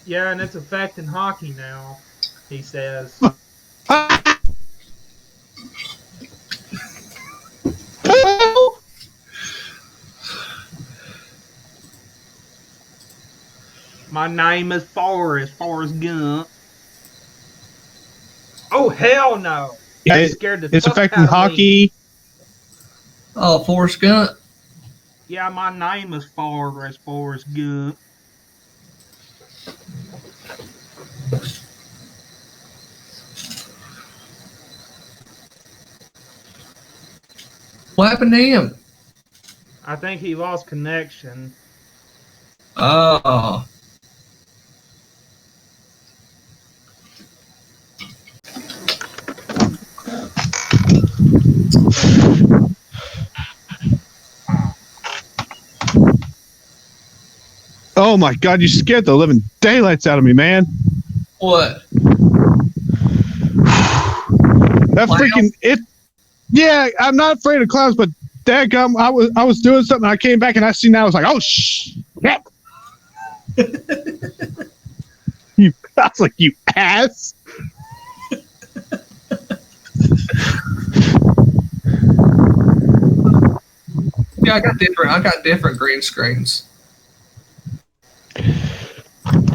Yeah, and it's affecting hockey now, he says. My name is Forrest Gump. Oh, hell no.
Yeah,
You scared the
it's
fuck
affecting
out of me.
hockey.
Oh, Forrest Gump.
Yeah, my name is Forrest Gump.
What happened to him?
I think he lost connection.
Oh.
Oh my god, you scared the living daylights out of me, man.
What?
That freaking it. Yeah, I'm not afraid of clowns, but dadgum, I was doing something. I came back and I seen that. I was like, oh shit. You, I was like, you ass.
Yeah, I got different green screens.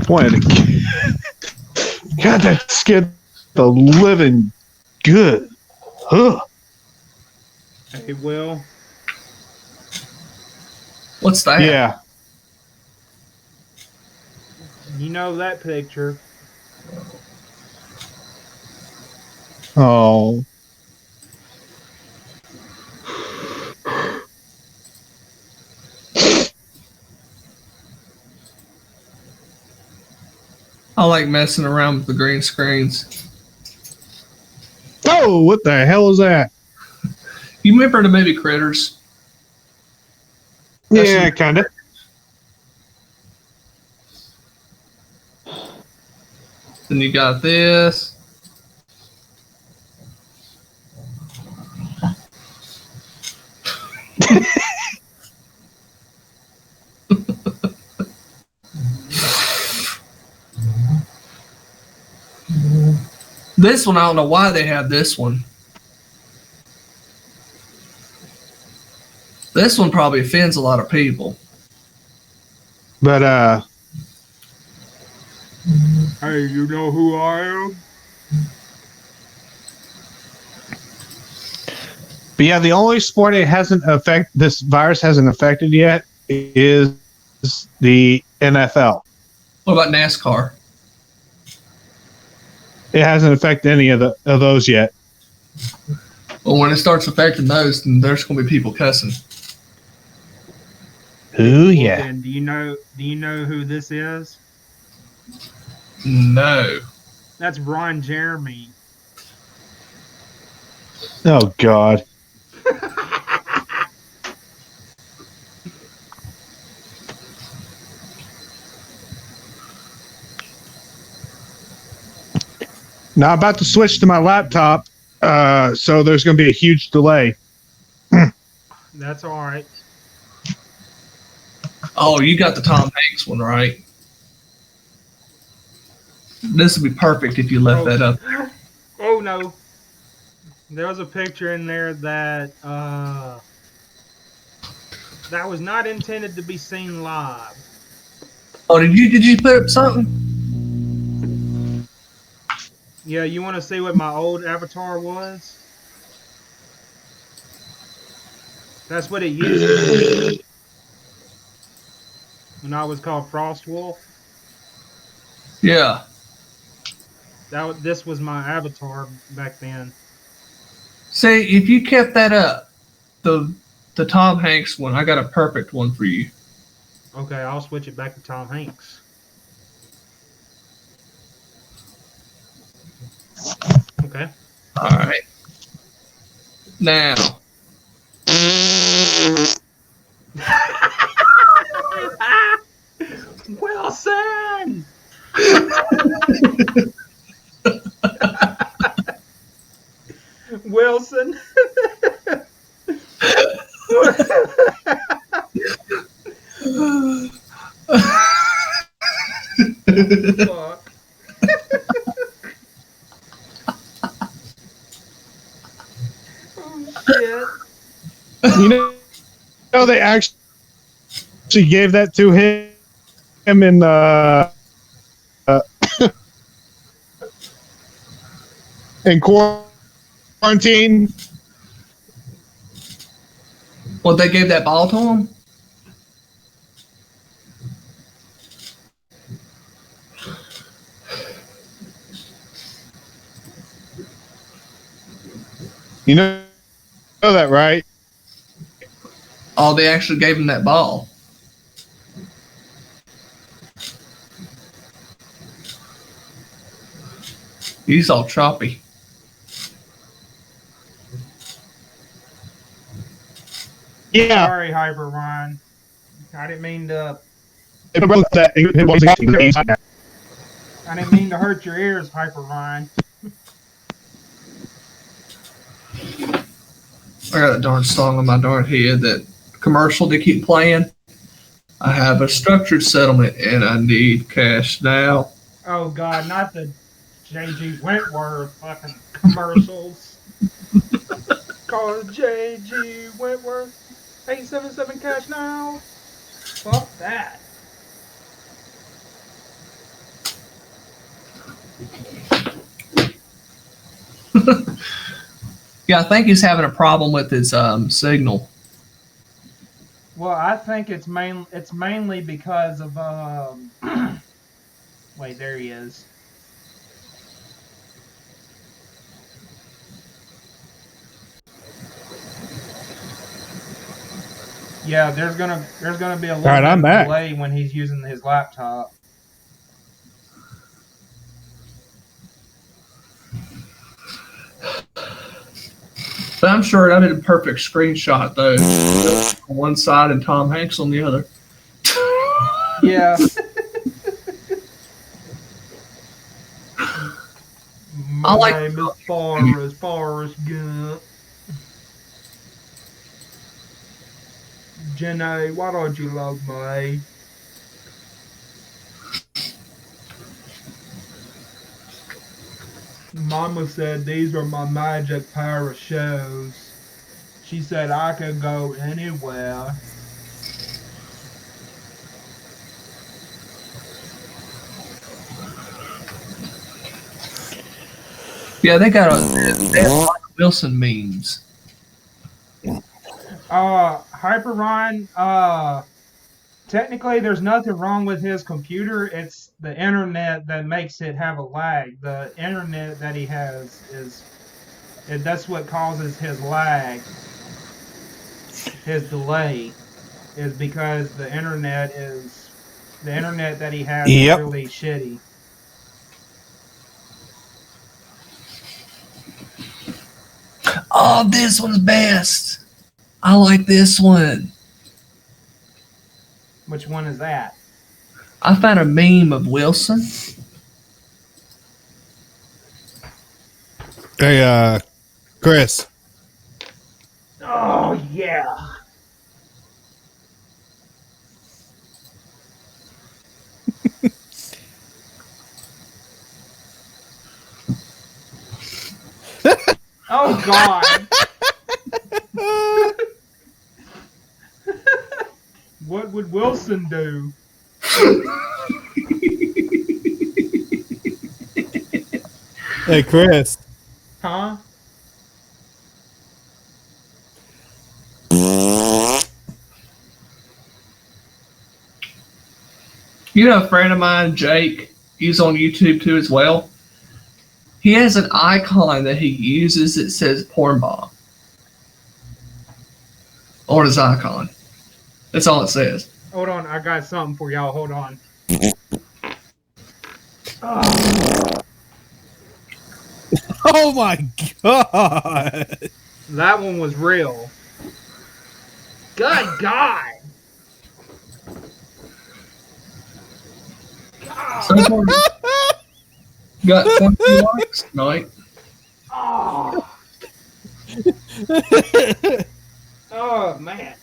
Boy, God, that scared the living good. Ugh.
Hey, Will.
What's that?
Yeah.
You know that picture.
Oh.
I like messing around with the green screens.
Oh, what the hell is that?
You remember the movie Critters?
Yeah, kind of.
Then you got this. This one, I don't know why they have this one. This one probably offends a lot of people.
But
Hey, you know who I am?
but yeah, the only sport this virus hasn't affected yet is the NFL.
What about NASCAR?
It hasn't affected any of those yet.
Well, when it starts affecting those, then there's going to be people cussing.
Ooh,
Well,
yeah.
then, do you know who this is?
No.
That's Ron Jeremy.
Oh God. Now I'm about to switch to my laptop, so there's going to be a huge delay.
That's all right.
Oh, you got the Tom Hanks one, right? This would be perfect if you left that up.
Oh no. There was a picture in there that that was not intended to be seen live.
Oh, did you put up something?
Yeah, you want to see what my old avatar was? That's what it used to be when I was called Frost Wolf.
Yeah.
This was my avatar back then.
See, if you kept that up, the Tom Hanks one, I got a perfect one for you.
Okay, I'll switch it back to Tom Hanks. Okay.
All right. Now,
Wilson! Wilson. Fuck. Oh shit.
You know, they actually gave that to him in in quarantine.
what they gave that ball to him?
You know that, right?
Oh, they actually gave him that ball. He's all choppy.
Yeah.
Sorry, Hyper Ryan. I didn't mean to I didn't mean to hurt your ears, Hyper Ryan.
I got a darn song on my darn head that commercial they keep playing. I have a structured settlement and I need cash now.
Oh God, not the J.G. Wentworth fucking commercials. Call J.G. Wentworth 877 cash now. Fuck that.
Yeah, I think he's having a problem with his signal.
Well, I think it's mainly because of wait, there he is. Yeah, there's gonna be a little
All right,
bit
I'm
of
back.
delay when he's using his laptop.
But I'm sure I did a perfect screenshot though. On one side and Tom Hanks on the other.
Yeah.
I like-
My name is Forrest Gump. Jenny, why don't you love me? Mama said these were my magic pair of shoes. She said I could go anywhere.
Yeah, they got a lot of Wilson memes.
Hyper Ryan, technically there's nothing wrong with his computer. It's the internet that makes it have a lag. The internet that he has that's what causes his lag. His delay is because the internet that he has
Yep.
is really shitty.
Oh, this one's best. I like this one.
Which one is that?
I found a meme of Wilson.
Hey, Chris.
Oh yeah. Oh God. What would Wilson do?
Hey, Chris.
Huh?
You know, a friend of mine, Jake, he's on YouTube too as well. He has an icon that he uses that says porn bomb on his icon. That's all it says.
Hold on, I got something for y'all. Hold on. Oh,
Oh my God.
that one was real. Good God.
So far, got 22 likes tonight.
Oh. Oh man.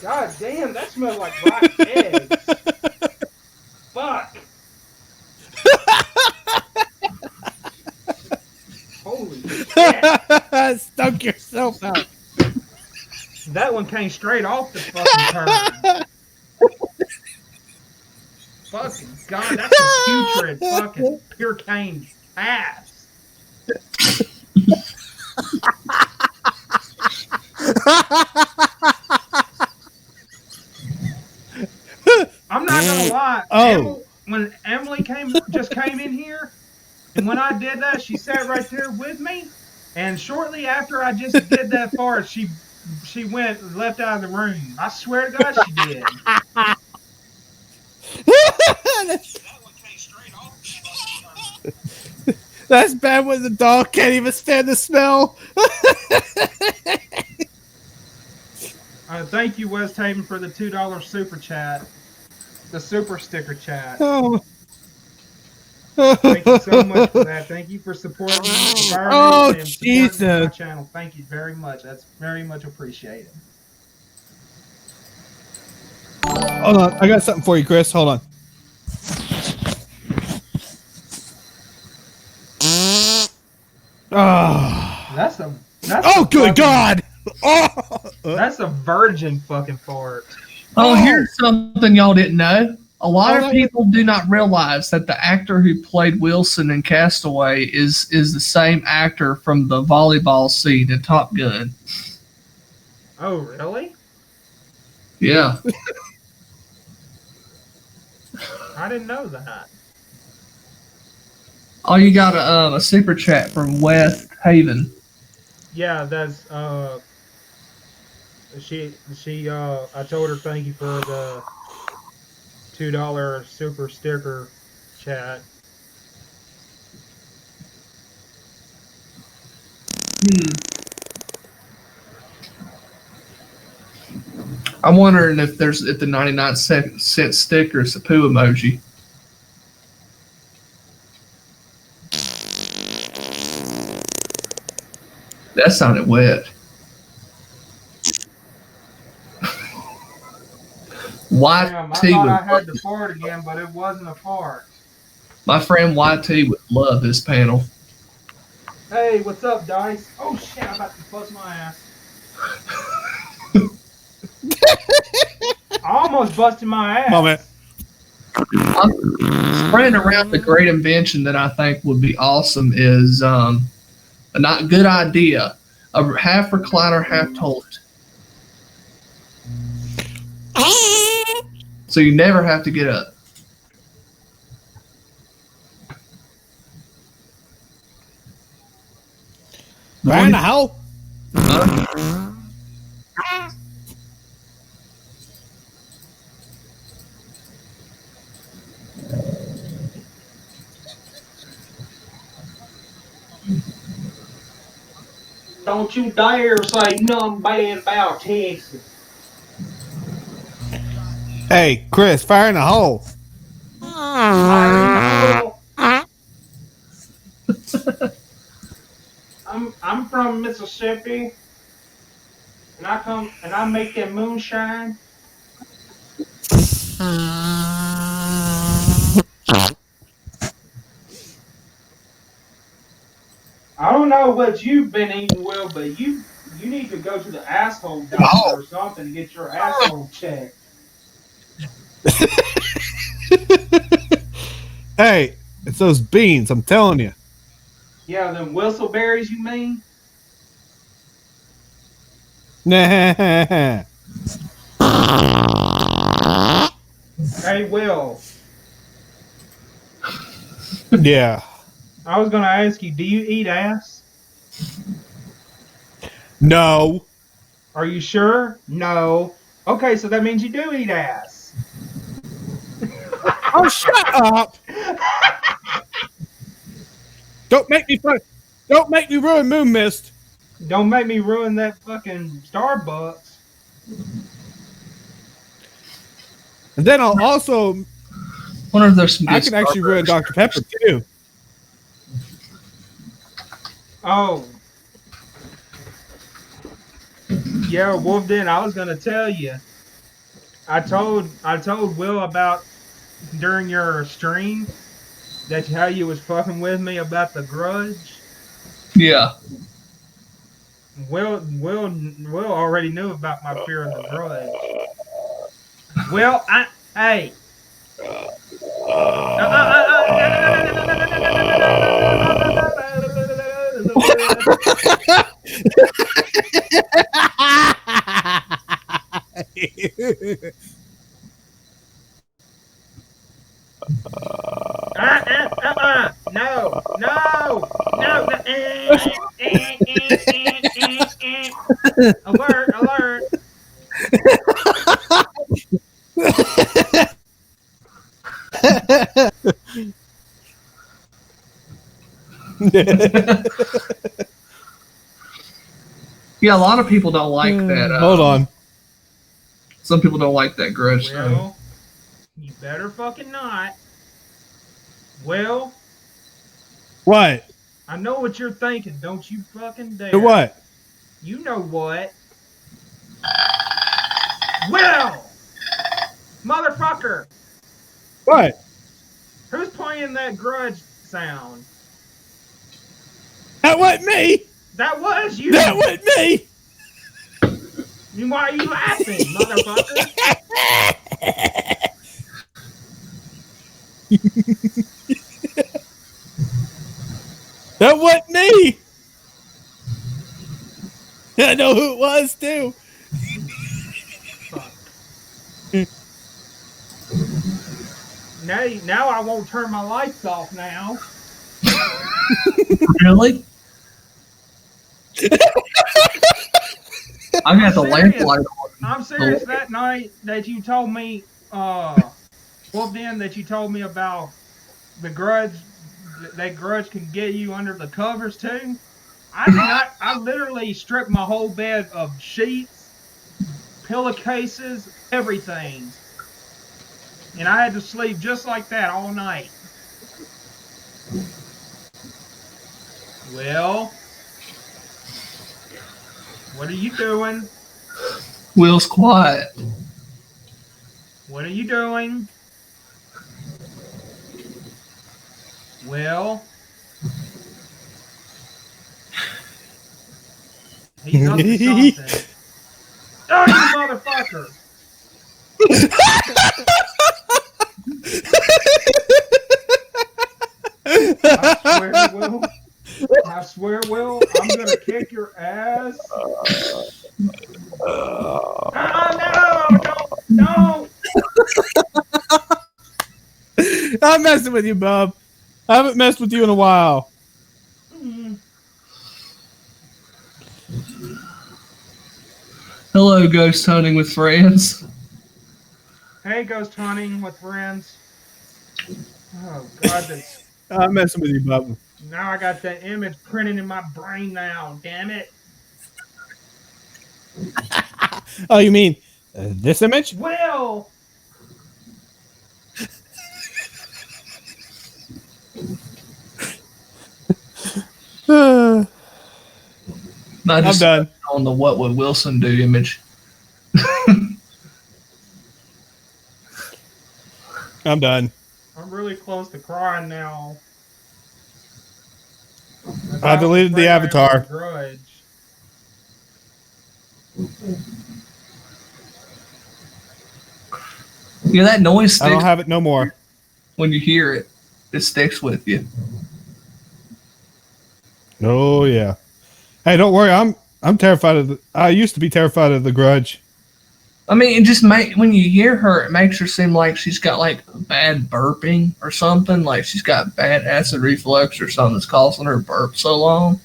God damn, that smells like rotten eggs. Fuck. Holy shit.
Stunk yourself out.
That one came straight off the fucking turd. Fucking God, that's a putrid fucking pure cane ass. I'm not gonna lie.
Oh.
When Emily just came in here, and when I did that, she sat right there with me. And shortly after I just did that fart, she left out of the room. I swear to God, she did.
That's bad when the dog can't even stand the smell.
Thank you, West Haven, for the $2 super chat. The super sticker chat.
Oh.
Thank you so much for that. Thank you for supporting Fire
Oh,
Nation and supporting my
Jesus.
channel. Thank you very much. That's very much appreciated.
Hold on. I got something for you, Chris. Hold on. Oh,
That's
oh
a
good
fucking,
God. Oh.
That's a virgin fucking fart.
Oh, here's something y'all didn't know. A lot
Oh,
of people do not realize that the actor who played Wilson in Castaway is the same actor from the volleyball scene in Top Gun.
Oh, really?
Yeah.
I didn't know that.
Oh, you got a super chat from West Haven.
Yeah, that's she I told her thank you for the $2 super sticker chat.
I'm wondering if the 99-cent sticker is a poo emoji. That sounded wet.
Damn, I
YT
thought
would
I had to fart again, but it wasn't a fart.
My friend YT would love this panel.
Hey, what's up, Dice? Oh shit, I'm about to bust my ass. I almost busted my ass.
Moment.
I'm spreading around the great invention that I think would be awesome is a not good idea. A half recliner, half toilet. So you never have to get up.
Fire in the hole.
Don't you dare say nothing bad about Texas.
Hey, Chris, fire in the hole.
I'm from Mississippi, and I make that moonshine. I don't know what you've been eating, Will, but you need to go to the asshole doctor or something to get your asshole checked.
Hey, it's those beans, I'm telling you.
Yeah, them whistleberries, you mean?
Nah.
Hey, Will,
Yeah.
I was going to ask you, do you eat ass?
No.
Are you sure? No. Okay, so that means you do eat ass.
Oh, shut up. Don't make me fun. Don't make me ruin Moon Mist.
Don't make me ruin that fucking Starbucks.
And then I'll also,
Wonder if there's some
I
good
can actually ruin
Starburst.
Dr. Pepper too.
Oh. Yeah, Wolf Den, I was gonna tell you. I told Will about during your stream that how you was fucking with me about the grudge.
Yeah.
Will already knew about my fear of the grudge. Well, hey. No. Alert.
Yeah, a lot of people don't like that.
Hold on.
Some people don't like that grudge stone.
Well, you better fucking not. Well,
What?
I know what you're thinking. Don't you fucking dare.
Do what?
You know what? Well, motherfucker,
What?
who's playing that grudge sound?
That wasn't me.
That was you.
That wasn't me.
Why are you laughing, motherfucker?
That wasn't me. I know who it was too.
Fuck. Now I won't turn my lights off now.
Really? I'm gonna have the lamplight on.
I'm serious. That night that you told me, well, then that you told me about the grudge, that grudge can get you under the covers too. I literally stripped my whole bed of sheets, pillowcases, everything, and I had to sleep just like that all night. Well, what are you doing?
Will's quiet.
What are you doing? Well, he's up to something. Oh, you motherfucker! I swear, Will, I'm gonna kick your ass. Oh, no!
I'm messing with you, bub. I haven't messed with you in a while.
Hello, ghost hunting with friends.
Hey, ghost hunting with friends. Oh God, this.
I'm messing with you, bub.
Now I got that image printed in my brain now. Damn it.
Oh, you mean this image?
Will.
I'm done.
On the "What Would Wilson Do" image.
I'm done.
I'm really close to crying now.
I deleted the avatar.
Grudge.
Yeah, that noise sticks.
I don't have it no more.
When you hear it, it sticks with you.
Oh yeah. Hey, don't worry. I'm terrified of I used to be terrified of the Grudge.
I mean, it just when you hear her, it makes her seem like she's got like bad burping or something. Like she's got bad acid reflux or something that's causing her burp so long.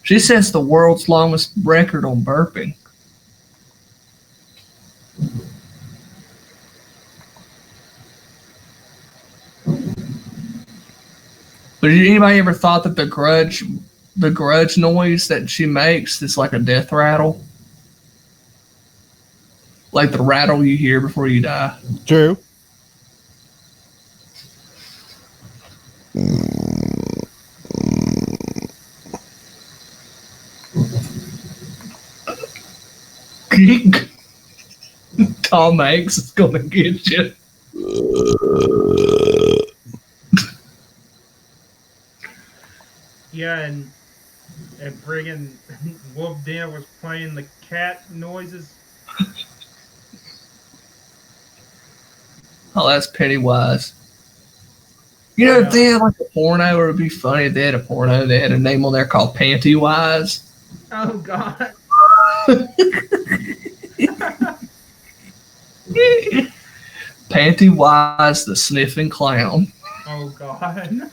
She sets the world's longest record on burping. But did anybody ever thought that the grudge noise that she makes is like a death rattle? Like the rattle you hear before you die.
True.
Tom Hanks is gonna get you.
Yeah, and friggin' Wolf Den was playing the cat noises.
Oh, that's Pennywise. You know, if they had like a porno, it would be funny if they had a porno. They had a name on there called Pantywise.
Oh, God.
Pantywise the Sniffing Clown.
Oh, God.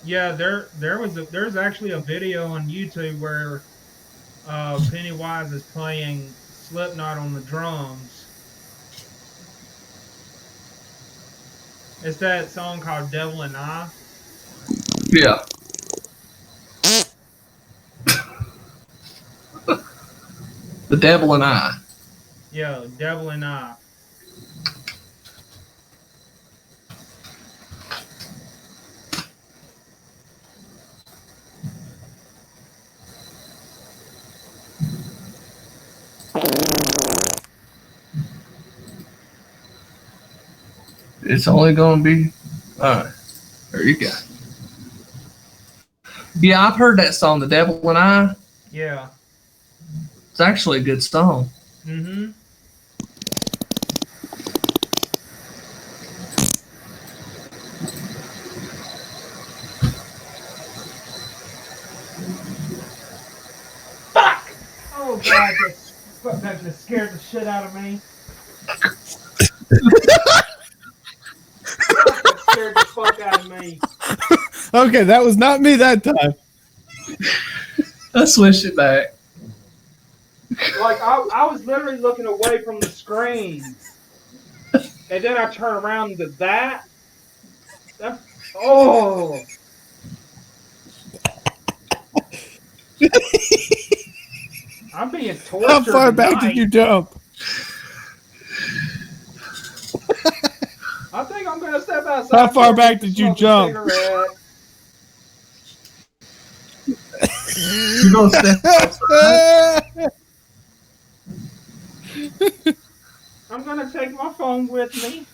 Yeah, there's actually a video on YouTube where Pennywise is playing Slipknot on the drums. It's that song called Devil and I.
Yeah. The Devil and I.
Yeah, Devil and I.
It's only going to be. All right. There you go. Yeah, I've heard that song, The Devil and I.
Yeah.
It's actually a good song.
Mm-hmm. Fuck! Oh god, that just scared the shit out of me. That scared the fuck out of me.
Okay, that was not me that time.
I switched it back.
Like I was literally looking away from the screen, and then I turn around to that. Oh. I'm being tortured.
How far back
tonight.
did you jump?
I think I'm gonna step outside.
How far back did you jump?
You gonna step outside?
I'm gonna take my phone with me.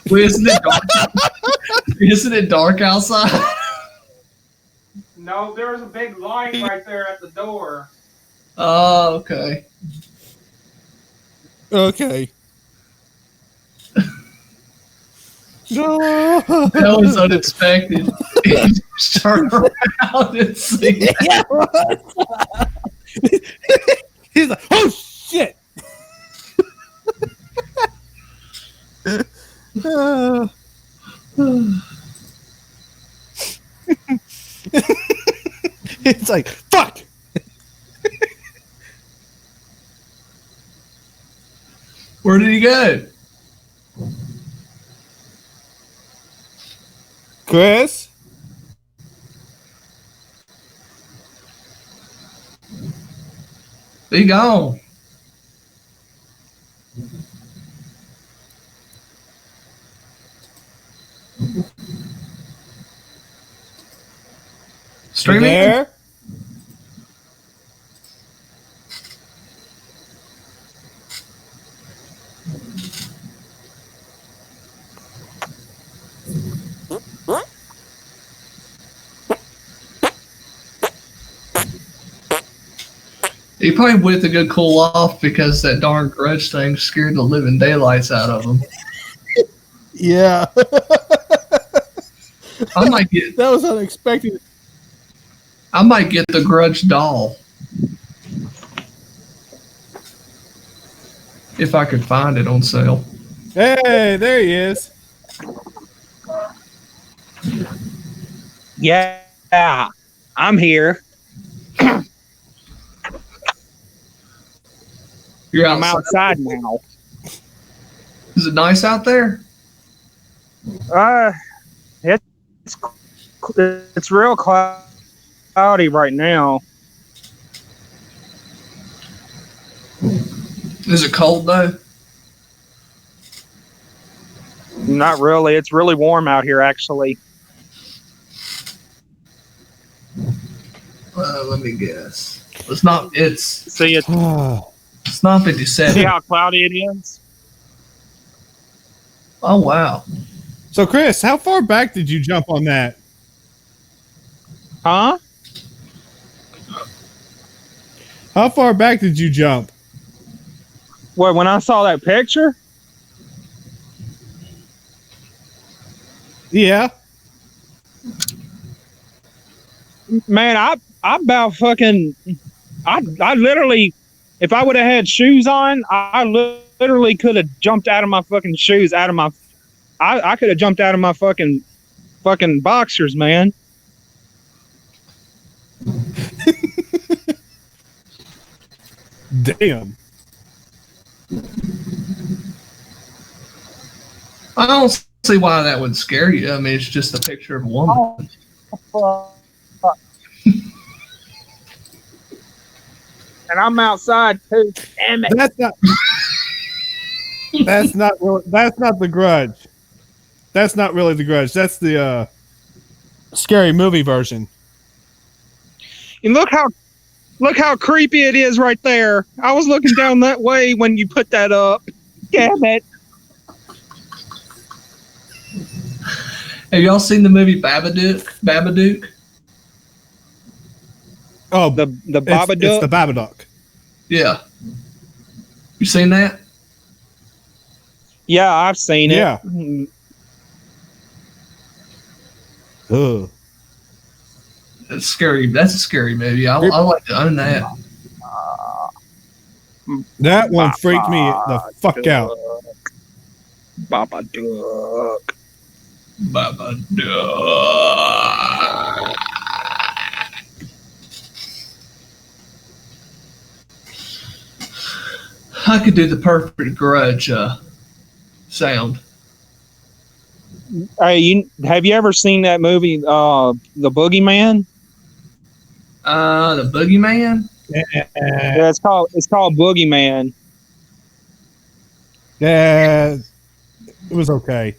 Wait, isn't it dark? Isn't it dark outside?
No, there's a big light right there at the door.
Oh, okay.
Okay.
That was unexpected. Just turn around and see.
Yeah, he's like, oh shit. It's like, fuck.
Where did he go?
Chris?
He gone. Streaming?
There?
He probably went to go cool off because that darn grudge thing scared the living daylights out of him.
Yeah.
I might get
That was unexpected.
the grudge doll. If I could find it on sale.
Hey, there he is.
Yeah, I'm here.
You're
I'm
outside.
outside now.
Is it nice out there?
It's real cloudy right now.
Is it cold though?
Not really. It's really warm out here, actually.
Let me guess. It's not.
See,
It's not 57.
see how cloudy it is?
Oh wow.
So, Chris, how far back did you jump on that?
Huh?
How far back did you jump?
What, when I saw that picture?
Yeah.
Man, I about fucking... I literally... If I would have had shoes on, I literally could have jumped out of my fucking shoes, out of my... I could have jumped out of my fucking boxers, man.
Damn.
I don't see why that would scare you. I mean, it's just a picture of a woman.
Oh, fuck. And I'm outside too. Damn it.
That's not. That's not. That's not the Grudge. That's not really the Grudge. That's the scary movie version.
And look how creepy it is right there. I was looking down that way when you put that up. Damn it.
Have y'all seen the movie Babadook?
Oh,
The
It's
Babadook.
the Babadook.
Yeah. You seen that?
Yeah, I've seen it.
Yeah. Ugh.
That's scary. That's a scary movie. I like to own that.
That one freaked me the fuck out.
Babadook.
Babadook. I could do the perfect Grudge sound.
Hey, have you ever seen that movie, The Boogeyman?
The Boogeyman?
Yeah, it's called Boogeyman.
Yeah, it was okay.